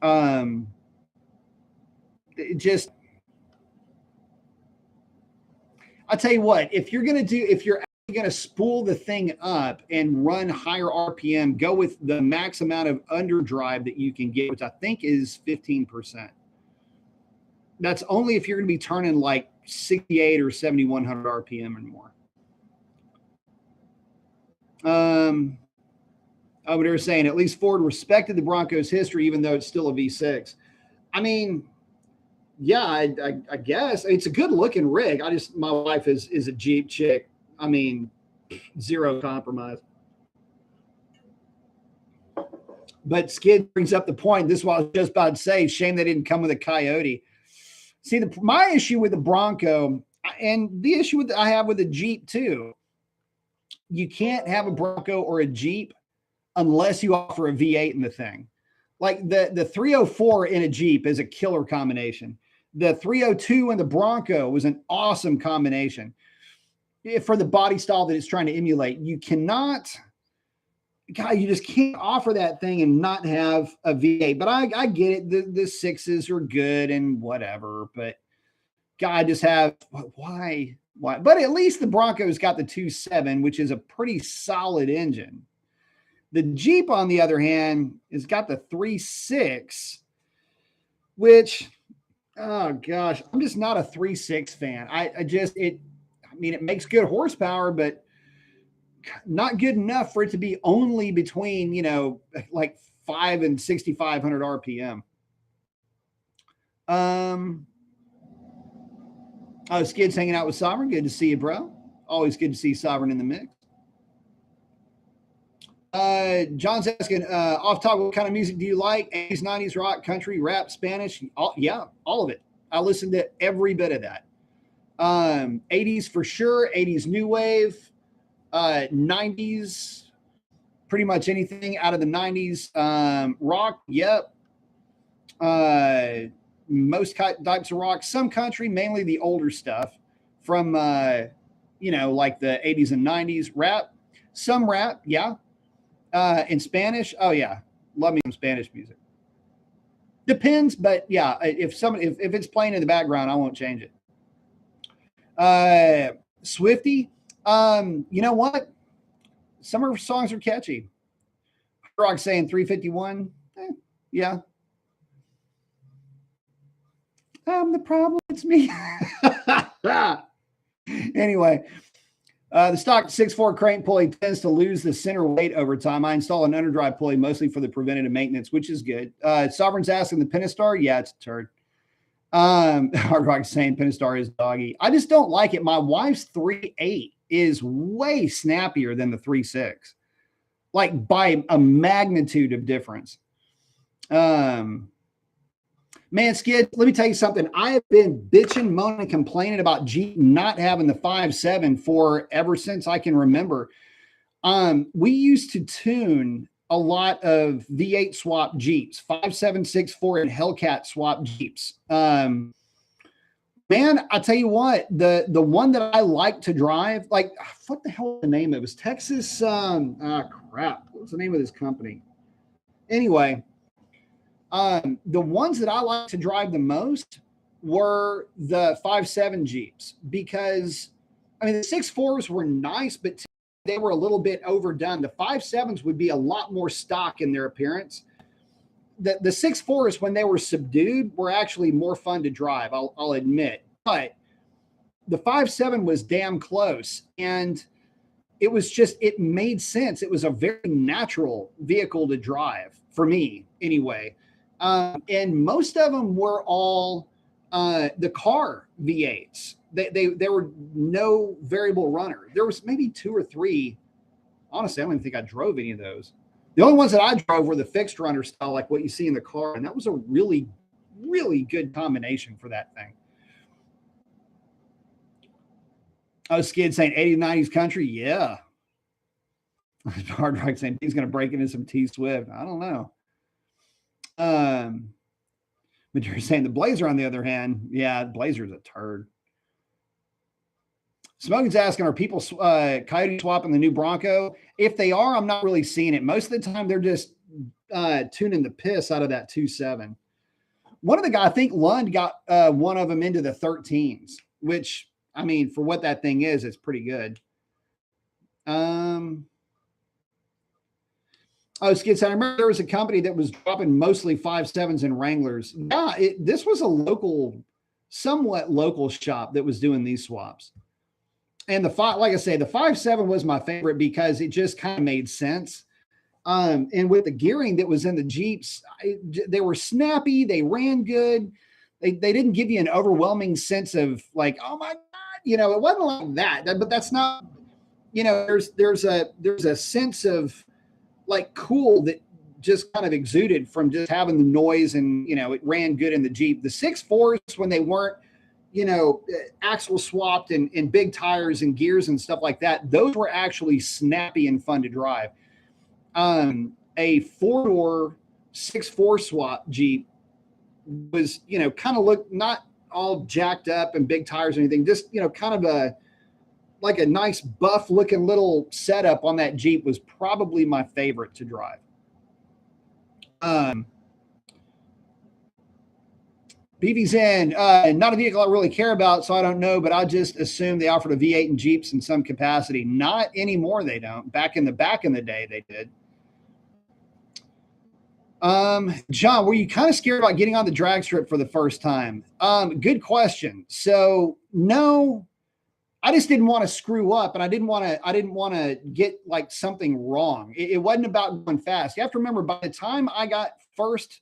I'll tell you what, if you're going to spool the thing up and run higher RPM, go with the max amount of underdrive that you can get, which I think is 15%. That's only if you're going to be turning like 68 or 7,100 RPM or more. But they were saying at least Ford respected the Broncos' history, even though it's still a V6. I mean, yeah, I guess it's a good looking rig. My wife is a Jeep chick. I mean, zero compromise. But Skid brings up the point. This is what I was just about to say. Shame they didn't come with a Coyote. See, my issue with the Bronco, and the issue I have with the Jeep too, you can't have a Bronco or a Jeep unless you offer a V8 in the thing. Like the 304 in a Jeep is a killer combination. The 302 in the Bronco was an awesome combination for the body style that it's trying to emulate. You just can't offer that thing and not have a V8. But I get it. The sixes are good and whatever, but God, just have why? But at least the Bronco's got the 2.7, which is a pretty solid engine. The Jeep, on the other hand, has got the 3.6, which, oh gosh, I'm just not a 3.6 fan. It makes good horsepower, but not good enough for it to be only between, like 5 and 6,500 RPM. Skid's hanging out with Sovereign. Good to see you, bro. Always good to see Sovereign in the mix. John's asking, off top, what kind of music do you like? 80s, 90s, rock, country, rap, Spanish? All of it. I listen to every bit of that. 80s for sure. 80s new wave. 90s, pretty much anything out of the 90s. Rock, yep. Most types of rock, some country, mainly the older stuff from, like the 80s and 90s. Rap, some rap, yeah. In Spanish, oh yeah, love me some Spanish music. Depends, but yeah, if it's playing in the background, I won't change it. Swifty, you know what? Some of her songs are catchy. Rock saying 351, yeah. The problem, it's me. Anyway. The stock 6.4 crank pulley tends to lose the center weight over time. I install an underdrive pulley mostly for the preventative maintenance, which is good. Sovereign's asking the Pentastar. Yeah, it's a turd. Hard Rock saying Pentastar is doggy. I just don't like it. My wife's 3.8 is way snappier than the 3.6, like by a magnitude of difference. Man, Skid, let me tell you something. I have been bitching, moaning, complaining about Jeep not having the 5.7 for ever since I can remember. We used to tune a lot of V8 swap Jeeps, 5.7, 6.4, and Hellcat swap Jeeps. Man, I tell you what, the one that I like to drive, like, what the hell was the name? It was Texas. Crap. What was the name of this company? Anyway. The ones that I like to drive the most were the 5.7 Jeeps because, the 6.4s were nice, but they were a little bit overdone. The 5.7s would be a lot more stock in their appearance. The 6.4s, when they were subdued, were actually more fun to drive, I'll admit. But the 5.7 was damn close, and it made sense. It was a very natural vehicle to drive for me anyway. And most of them were all the car V8s. They were no variable runner. There was maybe 2 or 3. Honestly, I don't even think I drove any of those. The only ones that I drove were the fixed runner style, like what you see in the car. And that was a really, really good combination for that thing. Oh, Skid saying 80s, 90s country. Yeah. Hard Rock saying he's going to break into some T Swift. I don't know. But you're saying the Blazer, on the other hand, yeah, Blazer's a turd. Smoking's asking, are people coyote swapping the new Bronco? If they are, I'm not really seeing it. Most of the time, they're just tuning the piss out of that 2.7. One of the guys, I think Lund got one of them into the 13s, which, I mean, for what that thing is, it's pretty good. Oh, Skid said, I remember there was a company that was dropping mostly 5.7s and Wranglers. Yeah, this was a local, somewhat local shop that was doing these swaps. And like I say, the 5.7 was my favorite because it just kind of made sense. And with the gearing that was in the Jeeps, they were snappy. They ran good. They didn't give you an overwhelming sense of like, oh my God, it wasn't like that. But that's not, there's a sense of like cool that just kind of exuded from just having the noise, and it ran good in the Jeep. The 6.4s, when they weren't axle swapped and big tires and gears and stuff like that, those were actually snappy and fun to drive. A 4-door 6.4 swap Jeep was kind of looked not all jacked up and big tires or anything, just kind of like a nice buff looking little setup on that Jeep was probably my favorite to drive. BV's in, not a vehicle I really care about, so I don't know, but I just assume they offered a V8 in Jeeps in some capacity. Not anymore, they don't. Back in the day, they did. John, were you kind of scared about getting on the drag strip for the first time? Good question. So no, I just didn't want to screw up, and I didn't want to get like something wrong. It wasn't about going fast. You have to remember, by the time I got first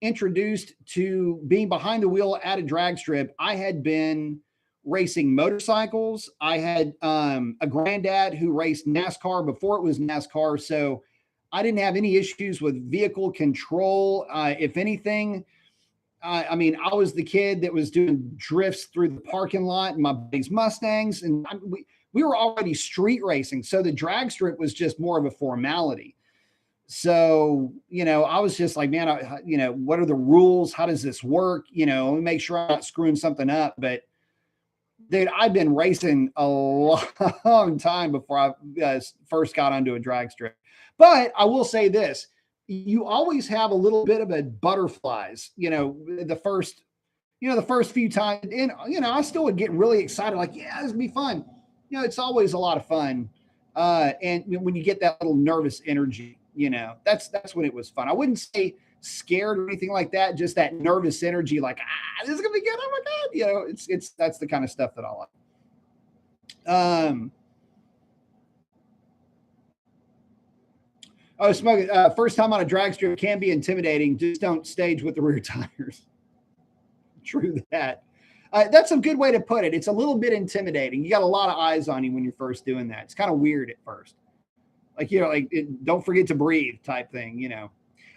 introduced to being behind the wheel at a drag strip, I had been racing motorcycles. I had a granddad who raced NASCAR before it was NASCAR. So I didn't have any issues with vehicle control. If anything, I mean, I was the kid that was doing drifts through the parking lot in my buddy's Mustangs, and we were already street racing. So the drag strip was just more of a formality. So, I was just like, man, what are the rules? How does this work? Let me make sure I'm not screwing something up. But dude, I've been racing a long time before I first got onto a drag strip. But I will say this, you always have a little bit of a butterflies, the first few times. And, I still would get really excited, like, yeah, this would be fun. It's always a lot of fun. And when you get that little nervous energy, that's when it was fun. I wouldn't say scared or anything like that, just that nervous energy, like, this is gonna be good. Oh my God. That's the kind of stuff that I like. Smoking, first time on a drag strip can be intimidating. Just don't stage with the rear tires. True that. That's a good way to put it. It's a little bit intimidating. You got a lot of eyes on you when you're first doing that. It's kind of weird at first. Like, don't forget to breathe type thing,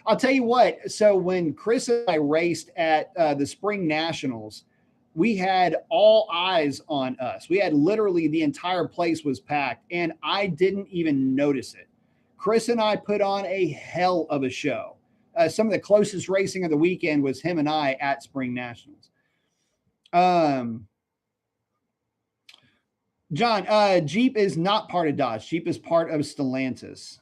I'll tell you what. So when Chris and I raced at the Spring Nationals, we had all eyes on us. We had literally the entire place was packed, and I didn't even notice it. Chris and I put on a hell of a show. Some of the closest racing of the weekend was him and I at Spring Nationals. John, Jeep is not part of Dodge. Jeep is part of Stellantis.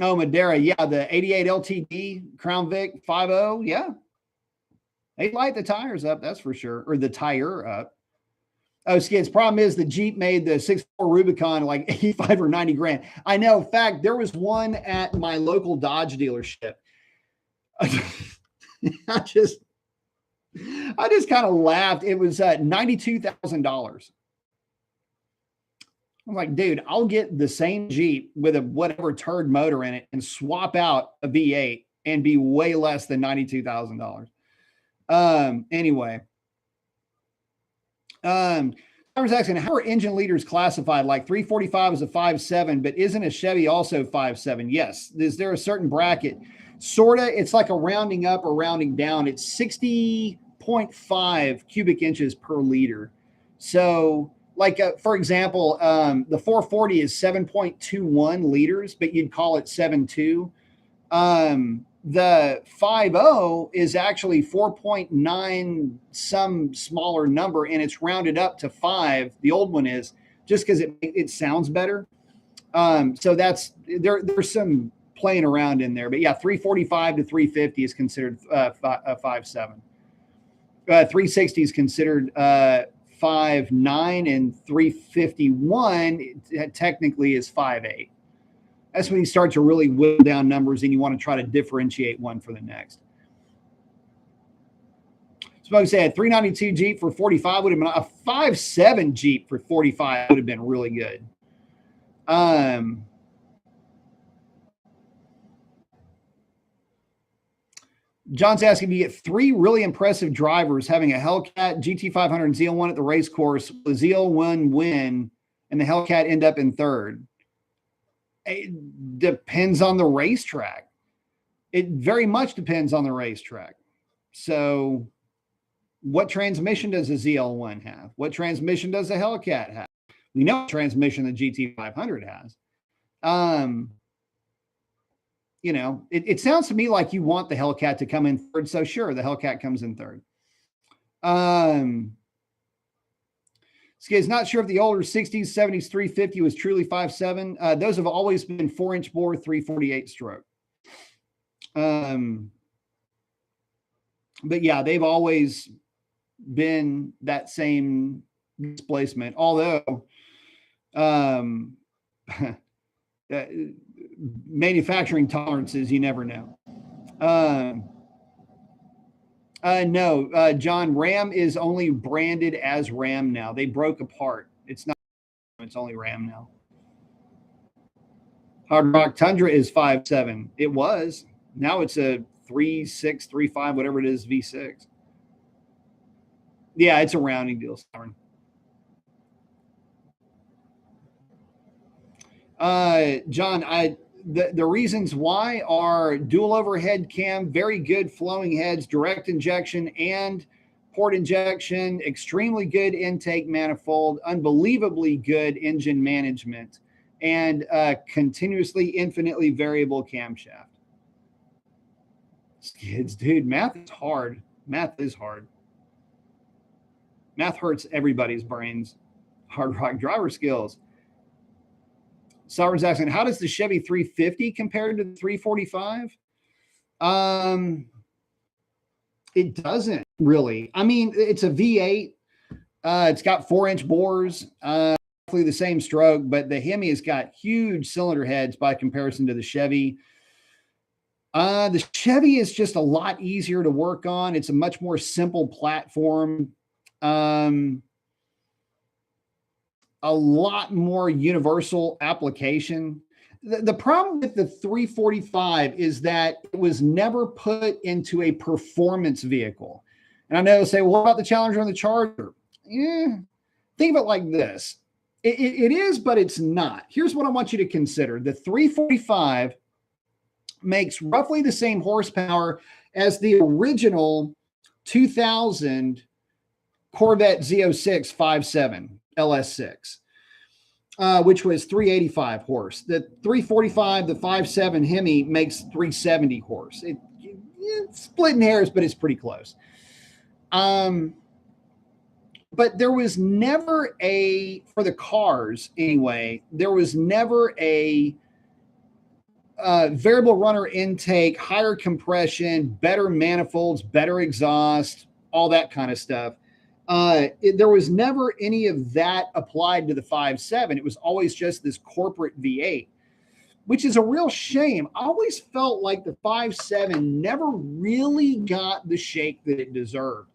Oh, Madeira. Yeah, the 88 LTD Crown Vic 5.0. Yeah. They light the tires up, that's for sure. Or the tire up. Oh, Skids, problem is the Jeep made the 6.4 Rubicon like 85 or 90 grand. I know. In fact, there was one at my local Dodge dealership. I just kind of laughed. It was $92,000. I'm like, dude, I'll get the same Jeep with a whatever turd motor in it and swap out a V8 and be way less than $92,000. Anyway. I was asking, how are engine leaders classified? Like 345 is a 5.7, but isn't a Chevy also 5.7? Yes. Is there a certain bracket? Sorta. It's like a rounding up or rounding down. It's 60 7.5 cubic inches per liter. So, like, for example, the 440 is 7.21 liters, but you'd call it 7.2. The 5.0 is actually 4.9, some smaller number, and it's rounded up to 5. The old one is just because it sounds better. So that's there's some playing around in there, but yeah, 345 to 350 is considered 5.7. 360 is considered 5.9, and 351 technically is 5.8. That's when you start to really whittle down numbers and you want to try to differentiate one for the next. Somebody said 392 Jeep for 45 would have been a 5.7 Jeep for 45 would have been really good. John's asking, do you get 3 really impressive drivers having a Hellcat, GT500, and ZL1 at the race course? The ZL1 win and the Hellcat end up in third? It depends on the racetrack. It very much depends on the racetrack. So what transmission does the ZL1 have? What transmission does the Hellcat have? We know what transmission the GT500 has. You know, it sounds to me like you want the Hellcat to come in third. So sure, the Hellcat comes in third. Skid's not sure if the older 60s, 70s 350 was truly 5.7. Those have always been 4-inch bore, 348 stroke. But yeah, they've always been that same displacement. Although manufacturing tolerances, you never know. No, John, Ram is only branded as Ram now. They broke apart. It's not, it's only Ram now. Hard Rock Tundra is 5.7. It was. Now it's a 3.6, 3.5, whatever it is, V6. Yeah, it's a rounding deal, Sovereign. John, the reasons why are dual overhead cam, very good flowing heads, direct injection and port injection, extremely good intake manifold, unbelievably good engine management, and continuously infinitely variable camshaft. Kids, dude, math is hard. Math is hard. Math hurts everybody's brains. Hard Rock driver skills. Sovereign's asking, how does the Chevy 350 compare to the 345? It doesn't really. I mean, it's a V8. It's got 4-inch bores, roughly the same stroke, but the Hemi has got huge cylinder heads by comparison to the Chevy. The Chevy is just a lot easier to work on. It's a much more simple platform. A lot more universal application. The problem with the 345 is that it was never put into a performance vehicle. And I know they'll say, well, what about the Challenger and the Charger? Yeah, think of it like this. It is, but it's not. Here's what I want you to consider. The 345 makes roughly the same horsepower as the original 2000 Corvette Z06 5.7 LS6, which was 385 horse. The 345, the 5.7 Hemi makes 370 horse. It's splitting hairs, but it's pretty close. But there was never for the cars anyway, there was never a variable runner intake, higher compression, better manifolds, better exhaust, all that kind of stuff. There was never any of that applied to the 5.7. It was always just this corporate V8, which is a real shame. I always felt like the 5.7 never really got the shake that it deserved.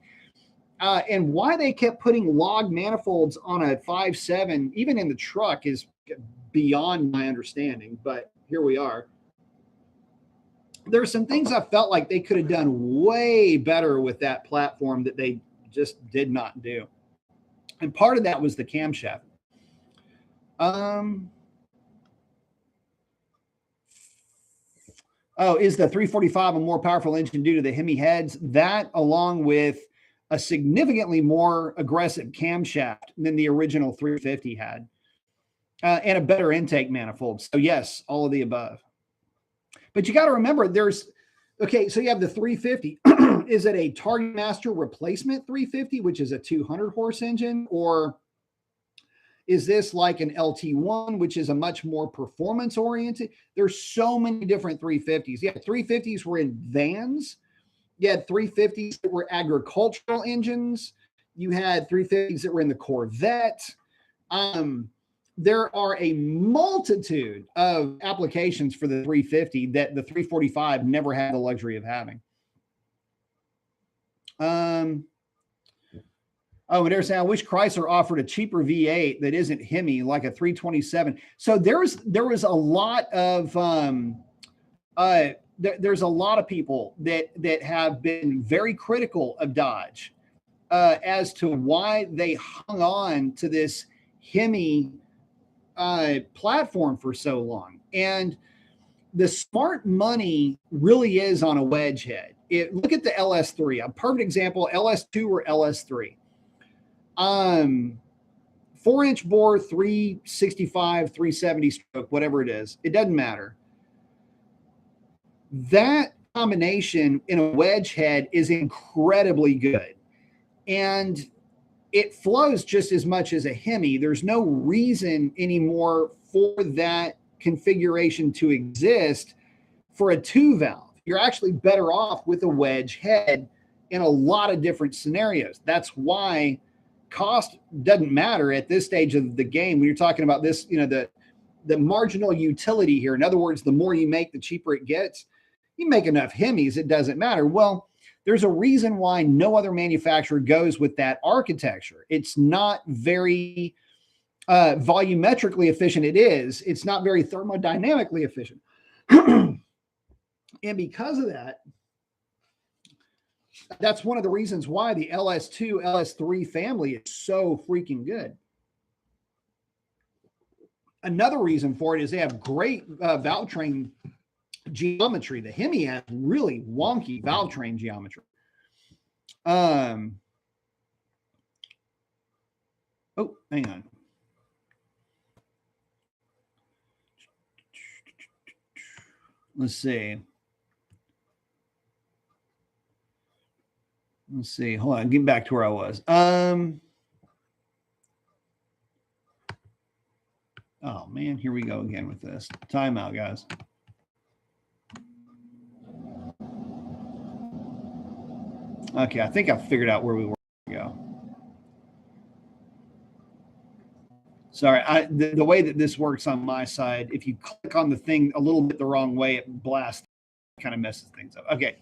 And why they kept putting log manifolds on a 5.7, even in the truck, is beyond my understanding. But here we are. There's some things I felt like they could have done way better with that platform that they just did not do. And part of that was the camshaft. Is the 345 a more powerful engine due to the Hemi heads? That, along with a significantly more aggressive camshaft than the original 350 had, and a better intake manifold. So yes, all of the above. But you got to remember, okay, so you have the 350. Is it a Target Master replacement 350, which is a 200 horse engine, or is this like an LT1, which is a much more performance oriented? There's so many different 350s. Yeah, 350s were in vans. You had 350s that were agricultural engines. You had 350s that were in the Corvette. There are a multitude of applications for the 350 that the 345 never had the luxury of having. Oh, and they're saying, I wish Chrysler offered a cheaper V8 that isn't Hemi, like a 327. So there was a lot of there's a lot of people that have been very critical of Dodge as to why they hung on to this Hemi platform for so long. And the smart money really is on a wedge head. Look at the LS3, a perfect example, LS2 or LS3. 4-inch bore, 365, 370 stroke, whatever it is. It doesn't matter. That combination in a wedge head is incredibly good. And it flows just as much as a Hemi. There's no reason anymore for that configuration to exist for a 2-valve. You're actually better off with a wedge head in a lot of different scenarios. That's why cost doesn't matter at this stage of the game when you're talking about this, the marginal utility here. In other words, the more you make, the cheaper it gets. You make enough Hemis, it doesn't matter. Well, there's a reason why no other manufacturer goes with that architecture. It's not very volumetrically efficient. It's not very thermodynamically efficient. And because of that, that's one of the reasons why the LS2, LS3 family is so freaking good. Another reason for it is they have great valve train geometry. The Hemi has really wonky valve train geometry. Oh, hang on. Let's see. Hold on. Get back to where I was. Oh man, here we go again with this. Timeout, guys. Okay, I think I figured out where we were going to go. Sorry, the way that this works on my side, if you click on the thing a little bit the wrong way, it blasts, kind of messes things up. Okay.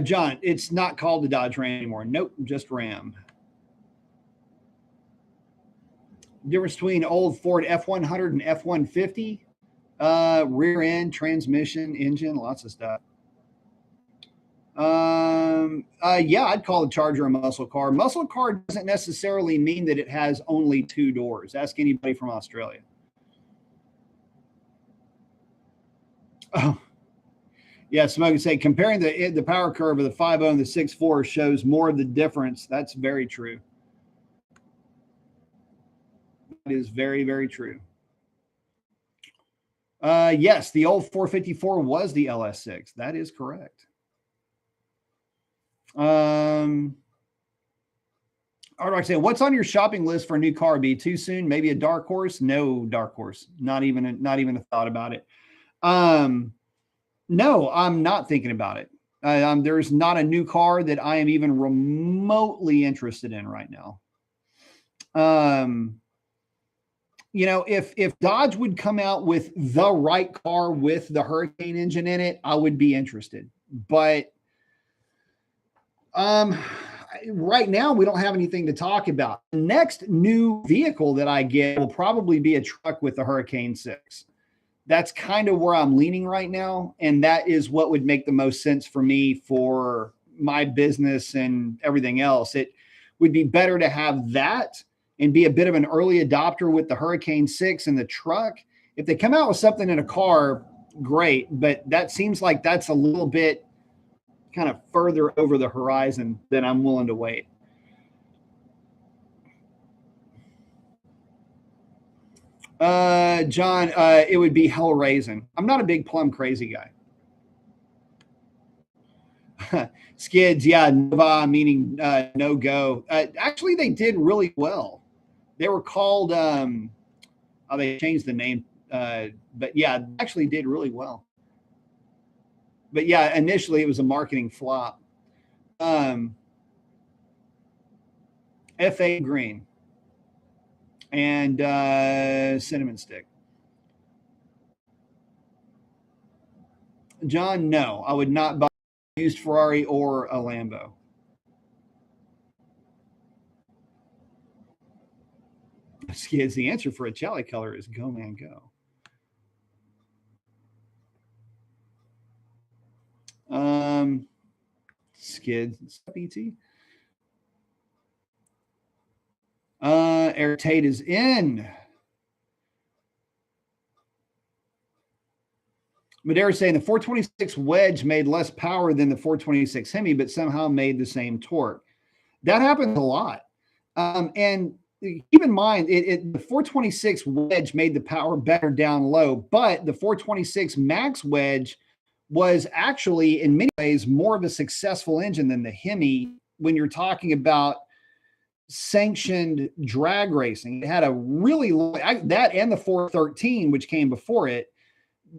John, it's not called the Dodge Ram anymore. Nope, just Ram. Difference between old Ford F100 and F150. Rear end, transmission, engine, lots of stuff. Yeah, I'd call the Charger a muscle car. Muscle car doesn't necessarily mean that it has only 2 doors. Ask anybody from Australia. Oh, yeah, Smoke say comparing the power curve of the 5.0 and the 6.4 shows more of the difference. That's very true. That is very, very true. Yes, the old 454 was the LS6. That is correct. Art say, what's on your shopping list for a new car? Be too soon? Maybe a dark horse? No dark horse. Not even a thought about it. No, I'm not thinking about it. There's not a new car that I am even remotely interested in right now. If Dodge would come out with the right car with the Hurricane engine in it, I would be interested. But right now we don't have anything to talk about. The next new vehicle that I get will probably be a truck with the Hurricane 6. That's kind of where I'm leaning right now. And that is what would make the most sense for me for my business and everything else. It would be better to have that and be a bit of an early adopter with the Hurricane 6 and the truck. If they come out with something in a car great, but that seems like that's a little bit kind of further over the horizon than I'm willing to wait. John, it would be hell raising. I'm not a big plum crazy guy. Skids, yeah, Nova meaning no go. Actually, they did really well. They were called. Oh, they changed the name, but yeah, actually did really well. But yeah, initially it was a marketing flop. F.A. Green and Cinnamon Stick. John, no, I would not buy a used Ferrari or a Lambo. Skids, the answer for a jelly color is go, man, go. Skids, BT. Eric Tate is in. Madeira saying the 426 wedge made less power than the 426 Hemi, but somehow made the same torque. That happens a lot. And keep in mind, the 426 wedge made the power better down low, but the 426 max wedge was actually, in many ways, more of a successful engine than the Hemi when you're talking about sanctioned drag racing. It had a really low, that and the 413, which came before it,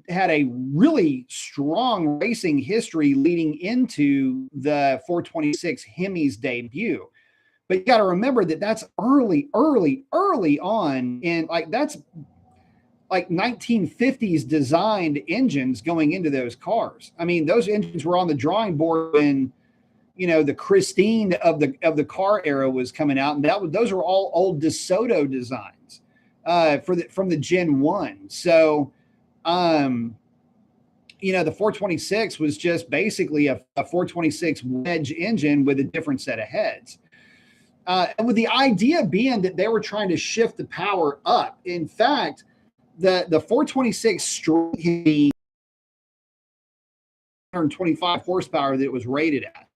had a really strong racing history leading into the 426 Hemi's debut. But you got to remember that that's early on. And like, that's like 1950s designed engines going into those cars. I mean, those engines were on the drawing board when, you know, the Christine of the car era was coming out. And those are all old DeSoto designs from the Gen 1. So, you know, the 426 was just basically a 426 wedge engine with a different set of heads. And with the idea being that they were trying to shift the power up. In fact, the 426 street 125 horsepower that it was rated at.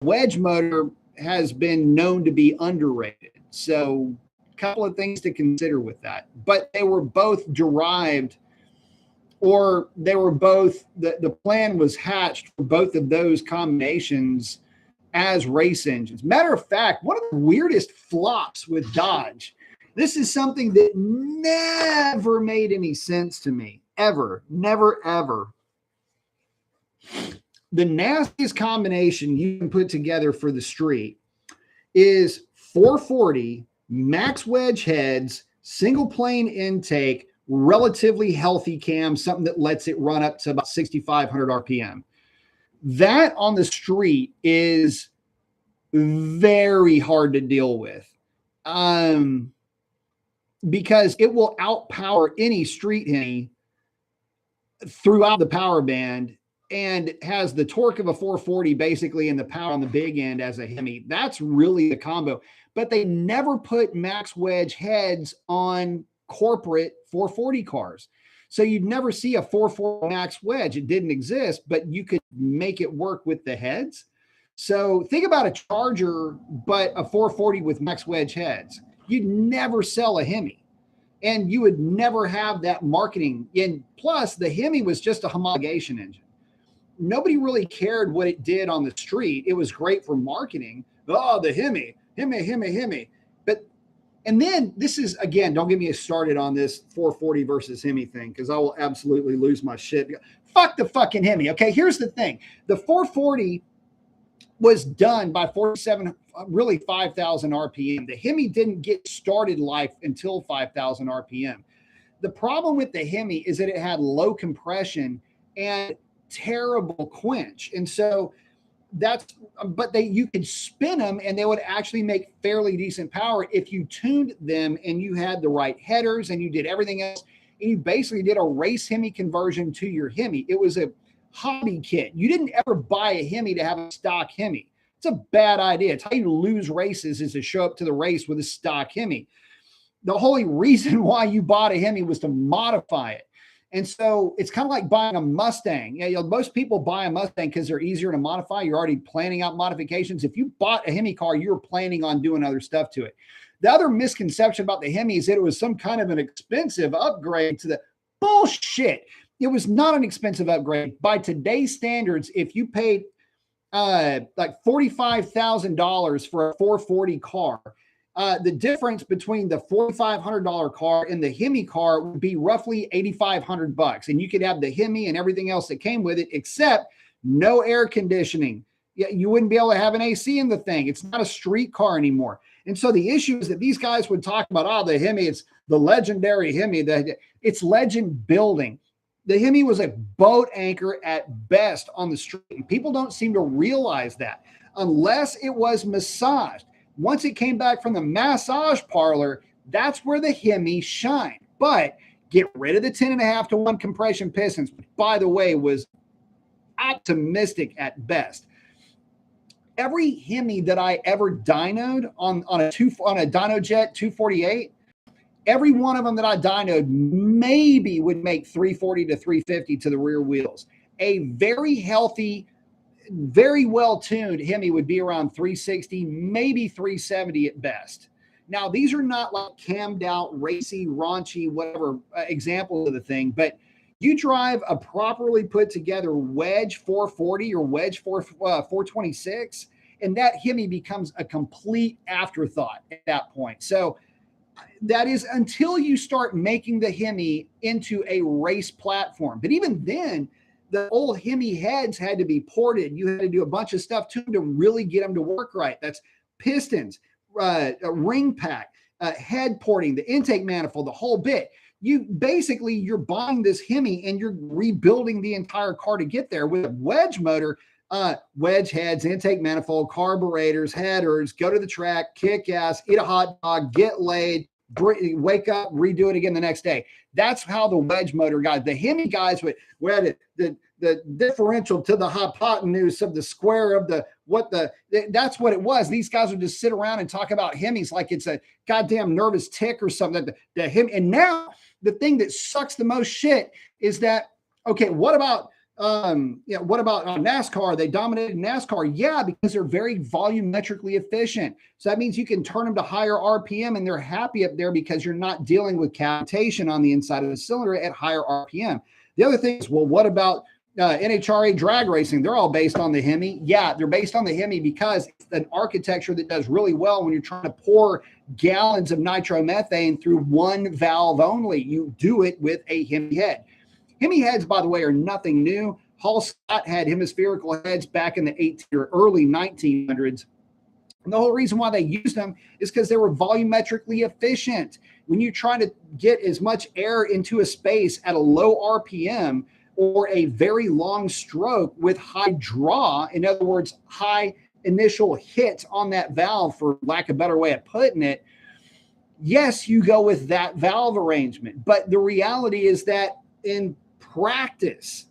Wedge motor has been known to be underrated. So a couple of things to consider with that. But they were both derived, or they were both, the plan was hatched for both of those combinations as race engines. Matter of fact, one of the weirdest flops with Dodge, this is something that never made any sense to me, ever, never, ever. The nastiest combination you can put together for the street is 440 max wedge heads, single plane intake, relatively healthy cam, something that lets it run up to about 6,500 RPM. That on the street is very hard to deal with because it will outpower any street Hemi throughout the power band and has the torque of a 440 basically and the power on the big end as a Hemi. That's really the combo. But they never put max wedge heads on corporate 440 cars. So you'd never see a 440 max wedge. It didn't exist, but you could make it work with the heads. So think about a Charger, but a 440 with max wedge heads. You'd never sell a Hemi. And you would never have that marketing. And plus, the Hemi was just a homologation engine. Nobody really cared what it did on the street. It was great for marketing. Oh, the Hemi. But, and then this is, again, don't get me started on this 440 versus Hemi thing, because I will absolutely lose my shit. Fuck the fucking Hemi. Okay, here's the thing. The 440 was done by 47, really 5,000 RPM. The Hemi didn't get started life until 5,000 RPM. The problem with the Hemi is that it had low compression and terrible quench. And so you could spin them and they would actually make fairly decent power if you tuned them and you had the right headers and you did everything else. And you basically did a race Hemi conversion to your Hemi. It was a hobby kit. You didn't ever buy a Hemi to have a stock Hemi. It's a bad idea. It's how you lose races, is to show up to the race with a stock Hemi. The whole reason why you bought a Hemi was to modify it. And so it's kind of like buying a Mustang. Yeah, most people buy a Mustang because they're easier to modify. You're already planning out modifications. If you bought a Hemi car, you were planning on doing other stuff to it. The other misconception about the Hemi is that it was some kind of an expensive upgrade to the bullshit. It was not an expensive upgrade. By today's standards, if you paid like $45,000 for a 440 car, the difference between the $4,500 car and the Hemi car would be roughly $8,500, and you could have the Hemi and everything else that came with it, except no air conditioning. You wouldn't be able to have an AC in the thing. It's not a street car anymore. And so the issue is that these guys would talk about, oh, the Hemi, it's the legendary Hemi. It's legend building. The Hemi was a boat anchor at best on the street. And people don't seem to realize that unless it was massaged. Once it came back from the massage parlor, that's where the Hemi shined. But get rid of the 10.5 to 1 compression pistons, which, by the way, was optimistic at best. Every Hemi that I ever dynoed on a Dynojet 248, every one of them that I dynoed maybe would make 340 to 350 to the rear wheels. A very healthy, very well-tuned Hemi would be around 360, maybe 370 at best. Now, these are not like cammed out, racy, raunchy, whatever examples of the thing, but you drive a properly put together wedge 440 or wedge 426, and that Hemi becomes a complete afterthought at that point. So that is until you start making the Hemi into a race platform. But even then, the old Hemi heads had to be ported. You had to do a bunch of stuff to them to really get them to work right. That's pistons, a ring pack, head porting, the intake manifold, the whole bit. You're buying this Hemi and you're rebuilding the entire car to get there. With a wedge motor, wedge heads, intake manifold, carburetors, headers, go to the track, kick ass, eat a hot dog, get laid, wake up, redo it again the next day. That's how the wedge motor guys, the Hemi guys had the differential to the hypotenuse of the square of that's what it was. These guys would just sit around and talk about Hemis like it's a goddamn nervous tick or something. The Hemi, and now the thing that sucks the most shit is that, okay, what about NASCAR? They dominated NASCAR. Yeah, because they're very volumetrically efficient. So that means you can turn them to higher RPM and they're happy up there because you're not dealing with cavitation on the inside of the cylinder at higher RPM. The other thing is, well, what about NHRA drag racing? They're all based on the Hemi. Yeah, they're based on the Hemi because it's an architecture that does really well when you're trying to pour gallons of nitromethane through one valve only. You do it with a Hemi head. Hemi heads, by the way, are nothing new. Hall Scott had hemispherical heads back in the 18 or early 1900s. And the whole reason why they used them is because they were volumetrically efficient. When you try to get as much air into a space at a low RPM or a very long stroke with high draw, in other words, high initial hit on that valve, for lack of a better way of putting it, yes, you go with that valve arrangement. But the reality is that in practice,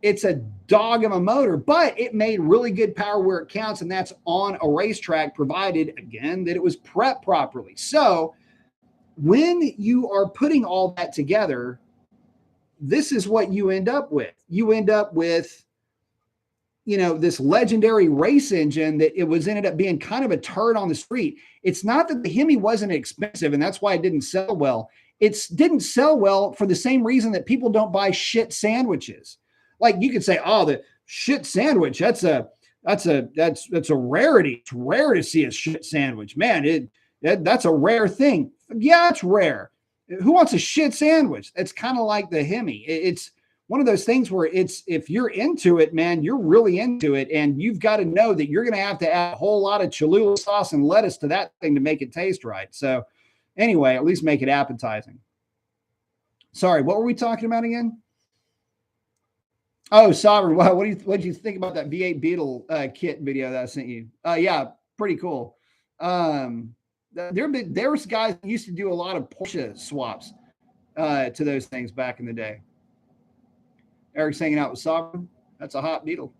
it's a dog of a motor, but it made really good power where it counts, and that's on a racetrack, provided, again, that it was prepped properly. So when you are putting all that together, this is what you end up with. You end up with, this legendary race engine that ended up being kind of a turd on the street. It's not that the Hemi wasn't expensive, and that's why it didn't sell well. It didn't sell well for the same reason that people don't buy shit sandwiches. Like, you could say, oh, the shit sandwich, that's a rarity. It's rare to see a shit sandwich. Man, that's a rare thing. Yeah, it's rare. Who wants a shit sandwich? It's kind of like the Hemi. It's one of those things where if you're into it, man, you're really into it. And you've got to know that you're going to have to add a whole lot of Cholula sauce and lettuce to that thing to make it taste right. So anyway, at least make it appetizing. Sorry, what were we talking about again? Oh, Sovereign. Wow, what did you think about that V8 Beetle kit video that I sent you? Yeah, pretty cool. There was guys that used to do a lot of Porsche swaps to those things back in the day. Eric's hanging out with Sovereign. That's a hot Beetle.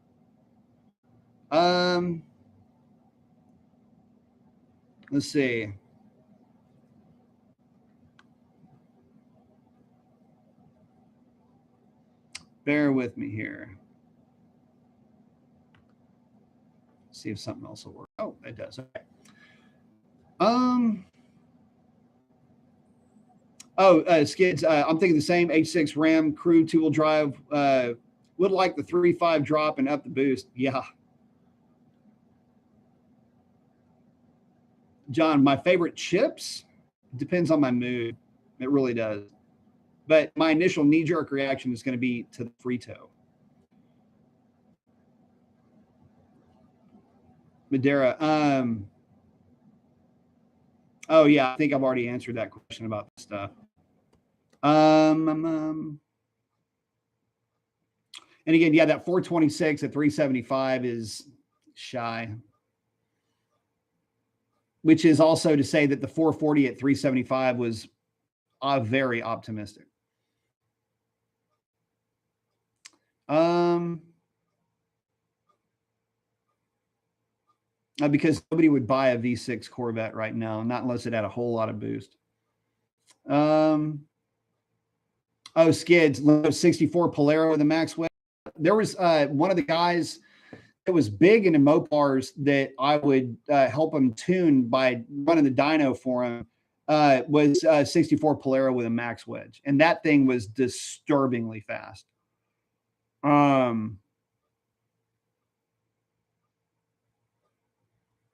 Let's see. Bear with me here. See if something else will work. Oh, it does. Okay. Skids. I'm thinking the same H6 Ram Crew 2-wheel drive. Would like the 3.5 drop and up the boost. Yeah. John, my favorite chips depends on my mood. It really does. But my initial knee-jerk reaction is going to be to the Frito. Madeira. Oh yeah, I think I've already answered that question about the stuff. And again, yeah, that 426 at 375 is shy. Which is also to say that the 440 at 375 was very optimistic. Because nobody would buy a V6 Corvette right now, not unless it had a whole lot of boost. Skids, 64 Polaro with the max wedge. There was one of the guys that was big into Mopars that I would help him tune by running the dyno for him. Was 64 Polaro with a max wedge, and that thing was disturbingly fast.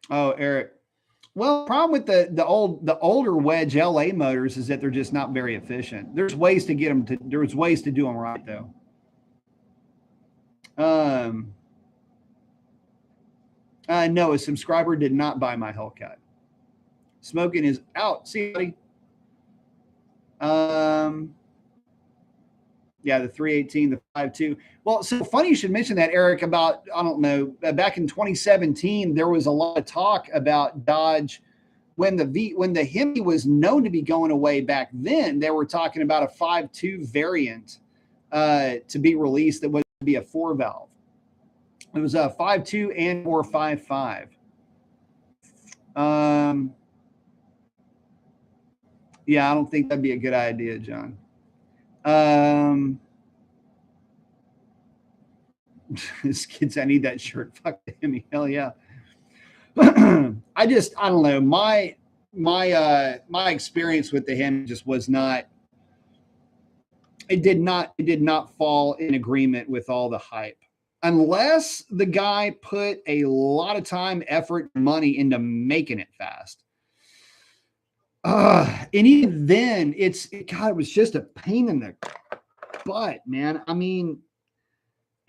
Oh, Eric. Well, the problem with the older wedge LA motors is that they're just not very efficient. There's ways to get them to. There's ways to do them right though. No, a subscriber did not buy my Hellcat. Smoking is out. See, buddy. Yeah, the 318, the 5.2. Well, so funny you should mention that, Eric, about, I don't know, back in 2017, there was a lot of talk about Dodge when the Hemi was known to be going away back then. They were talking about a 5.2 variant to be released that would be a 4-valve. It was a 5.2 and or 5.5. Yeah, I don't think that'd be a good idea, John. Kids, I need that shirt. Fuck the Hemi. Hell yeah. I don't know. My experience with the Hemi just was not. It did not fall in agreement with all the hype, unless the guy put a lot of time, effort, money into making it fast. And even then, it was just a pain in the butt, man. I mean,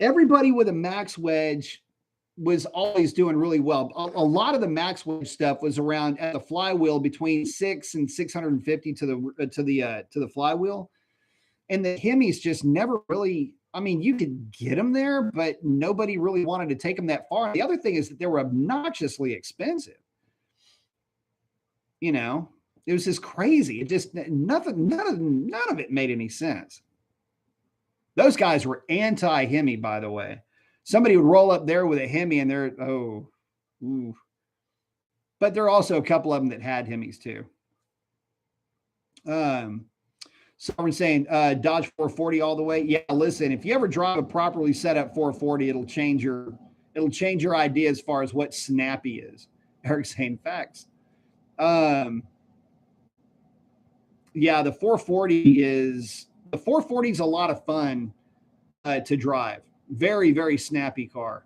everybody with a max wedge was always doing really well. A lot of the max wedge stuff was around at the flywheel between 6 and 650 to the flywheel, and the Hemis just never really. I mean, you could get them there, but nobody really wanted to take them that far. The other thing is that they were obnoxiously expensive. You know, it was just crazy. It just none of it made any sense. Those guys were anti-Hemi, by the way. Somebody would roll up there with a Hemi and they're, ooh. But there are also a couple of them that had Hemis too. Someone saying Dodge 440 all the way. Yeah, listen, if you ever drive a properly set up 440, it'll change your idea as far as what snappy is. Eric's saying facts. Yeah, the 440 is a lot of fun to drive. Very, very snappy car.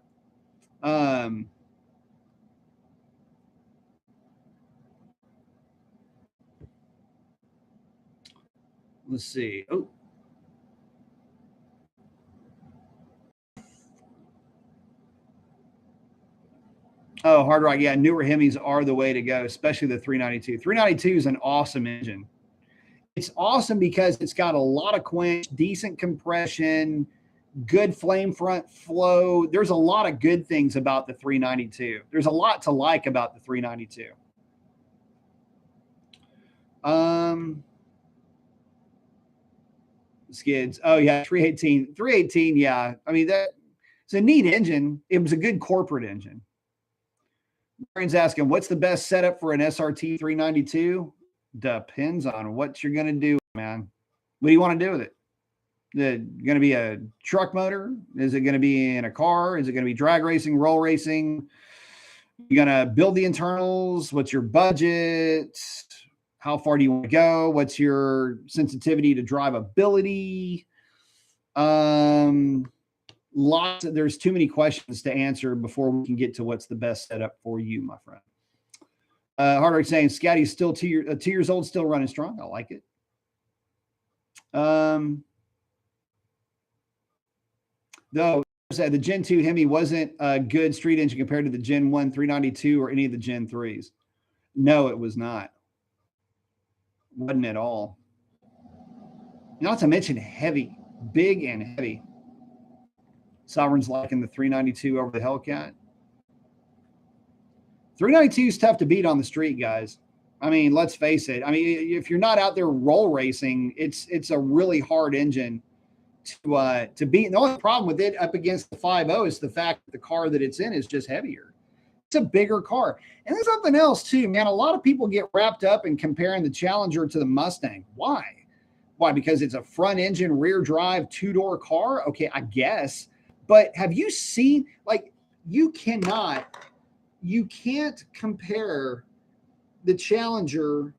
Let's see. Hard Rock. Yeah, newer Hemis are the way to go, especially the 392. 392 is an awesome engine. It's awesome because it's got a lot of quench, decent compression, good flame front flow. There's a lot of good things about the 392. There's a lot to like about the 392. Skids. Oh yeah, 318. 318, yeah. I mean, it's a neat engine. It was a good corporate engine. Brian's asking, what's the best setup for an SRT 392? Depends on what you're going to do, man. What do you want to do with it? Is it going to be a truck motor? Is it going to be in a car? Is it going to be drag racing, roll racing? You're going to build the internals? What's your budget? How far do you want to go? What's your sensitivity to drivability? There's too many questions to answer before we can get to what's the best setup for you, my friend. Hardwick saying Scotty's still 2 years old, still running strong. I like it. Though the Gen 2 Hemi wasn't a good street engine compared to the Gen 1 392 or any of the Gen 3s. No, it was not. Wasn't at all. Not to mention heavy, big and heavy. Sovereign's liking the 392 over the Hellcat. 392 is tough to beat on the street, guys. I mean, let's face it. I mean, if you're not out there roll racing, it's a really hard engine to beat. And the only problem with it up against the 5.0 is the fact that the car that it's in is just heavier. It's a bigger car. And there's something else too, man. A lot of people get wrapped up in comparing the Challenger to the Mustang. Why? Because it's a front engine, rear drive, two-door car? Okay, I guess. But have you seen, like, you can't compare the Challenger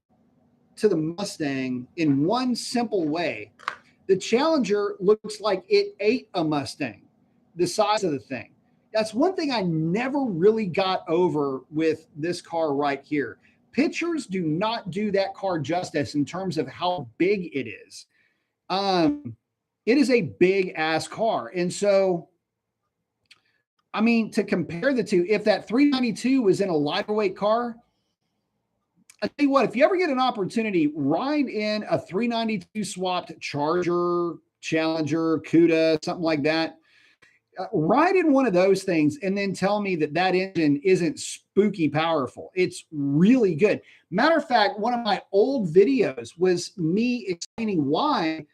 to the Mustang in one simple way. The Challenger looks like it ate a Mustang, the size of the thing. That's one thing I never really got over with this car right here. Pictures do not do that car justice in terms of how big it is. It is a big ass car. And so, I mean, to compare the two, if that 392 was in a lighter weight car, I tell you what, if you ever get an opportunity, ride in a 392 swapped Charger, Challenger, Cuda, something like that. Ride in one of those things and then tell me that that engine isn't spooky powerful. It's really good. Matter of fact, one of my old videos was me explaining why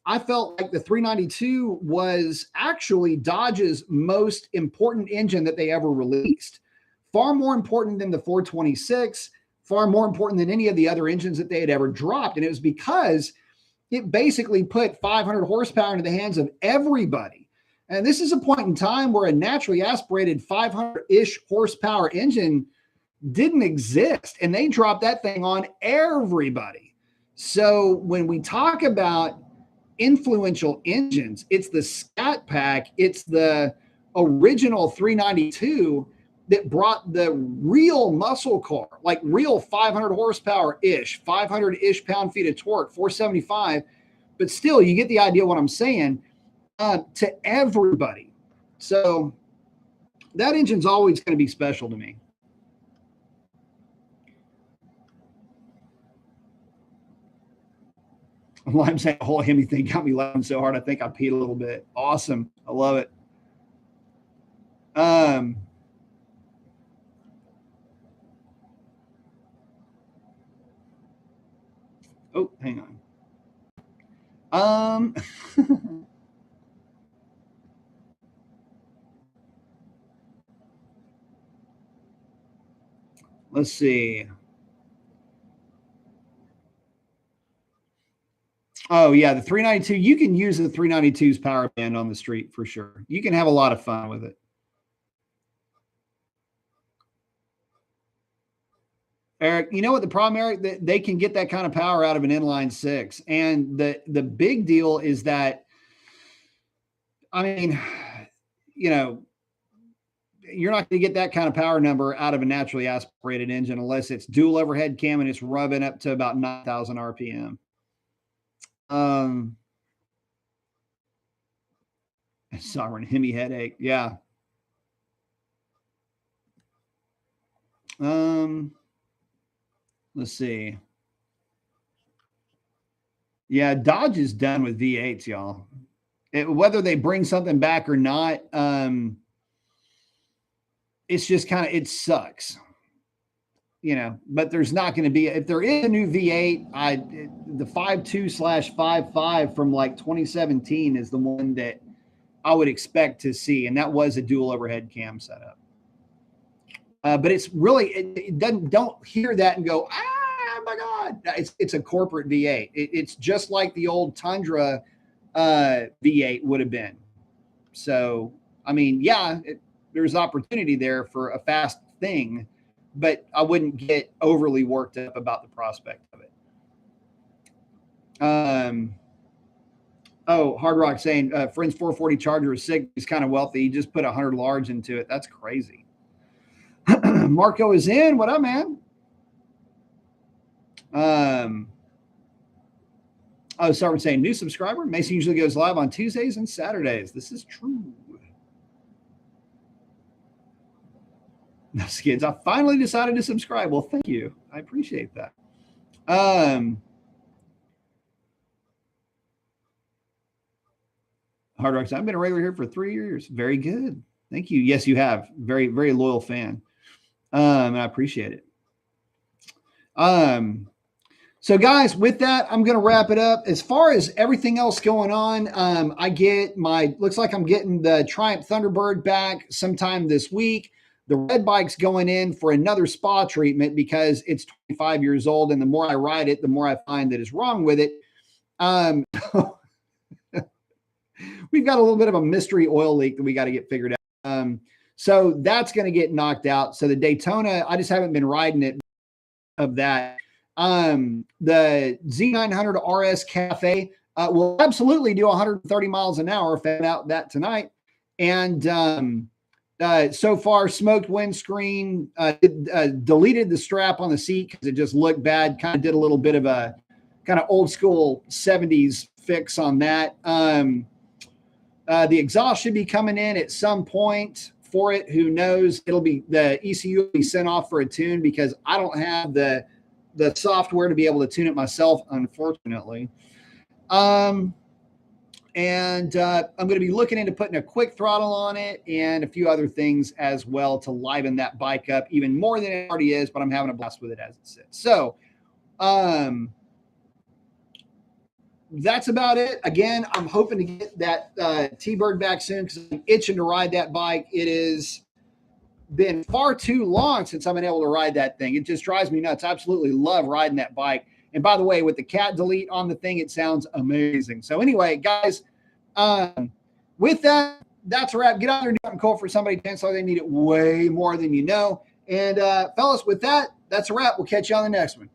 I felt like the 392 was actually Dodge's most important engine that they ever released. Far more important than the 426, far more important than any of the other engines that they had ever dropped. And it was because it basically put 500 horsepower into the hands of everybody. And this is a point in time where a naturally aspirated 500-ish horsepower engine didn't exist. And they dropped that thing on everybody. So when we talk about influential engines, it's the Scat Pack, it's the original 392 that brought the real muscle car, like real 500 horsepower-ish, 500-ish pound-feet of torque, 475. But still, you get the idea what I'm saying. To everybody. So that engine's always going to be special to me. Well, I'm saying the whole Hemi thing got me laughing so hard. I think I peed a little bit. Awesome. I love it. Oh, hang on. Let's see. Oh, yeah, the 392. You can use the 392's power band on the street for sure. You can have a lot of fun with it. Eric, you know what the problem, Eric? They can get that kind of power out of an inline six. And the big deal is that, I mean, you know, you're not going to get that kind of power number out of a naturally aspirated engine unless it's dual overhead cam and it's rubbing up to about 9,000 RPM. Sovereign Hemi headache. Yeah. Let's see. Yeah, Dodge is done with V8s, y'all. Whether they bring something back or not, it's just kind of, it sucks, you know, but there's not going to be, if there is a new V8, the 5.2/5.5 from like 2017 is the one that I would expect to see. And that was a dual overhead cam setup. But it's really, it doesn't, don't hear that and go, ah, my God, it's a corporate V8. It's just like the old Tundra V8 would have been. So, I mean, yeah, there's opportunity there for a fast thing, but I wouldn't get overly worked up about the prospect of it. Hard Rock saying, friend's 440 Charger is sick. He's kind of wealthy. He just put 100 large into it. That's crazy. Marco is in. What up, man? Sarvin's saying, new subscriber. Mason usually goes live on Tuesdays and Saturdays. This is true. No, Skids, I finally decided to subscribe. Well, thank you. I appreciate that. Hard Rock, I've been a regular here for 3 years. Very good. Thank you. Yes, you have. Very, very loyal fan. And I appreciate it. So guys, with that, I'm going to wrap it up. As far as everything else going on, looks like I'm getting the Triumph Thunderbird back sometime this week. The red bike's going in for another spa treatment because it's 25 years old. And the more I ride it, the more I find that is wrong with it. We've got a little bit of a mystery oil leak that we got to get figured out. So that's going to get knocked out. So the Daytona, I just haven't been riding it of that. The Z900 RS Cafe will absolutely do 130 miles an hour. Found out that tonight. And so far, smoked windscreen, deleted the strap on the seat because it just looked bad. Kind of did a little bit of a kind of old school 70s fix on that. The exhaust should be coming in at some point for it. Who knows? It'll be the ECU will be sent off for a tune because I don't have the software to be able to tune it myself, unfortunately. And I'm going to be looking into putting a quick throttle on it and a few other things as well to liven that bike up even more than it already is, but I'm having a blast with it as it sits. So, that's about it. Again, I'm hoping to get that T-Bird back soon because I'm itching to ride that bike. It has been far too long since I've been able to ride that thing. It just drives me nuts. I absolutely love riding that bike. And by the way, with the cat delete on the thing, it sounds amazing. So anyway, guys, with that, that's a wrap. Get out there and do something cool for somebody. Chances are they need it way more than you know. And fellas, with that, that's a wrap. We'll catch you on the next one.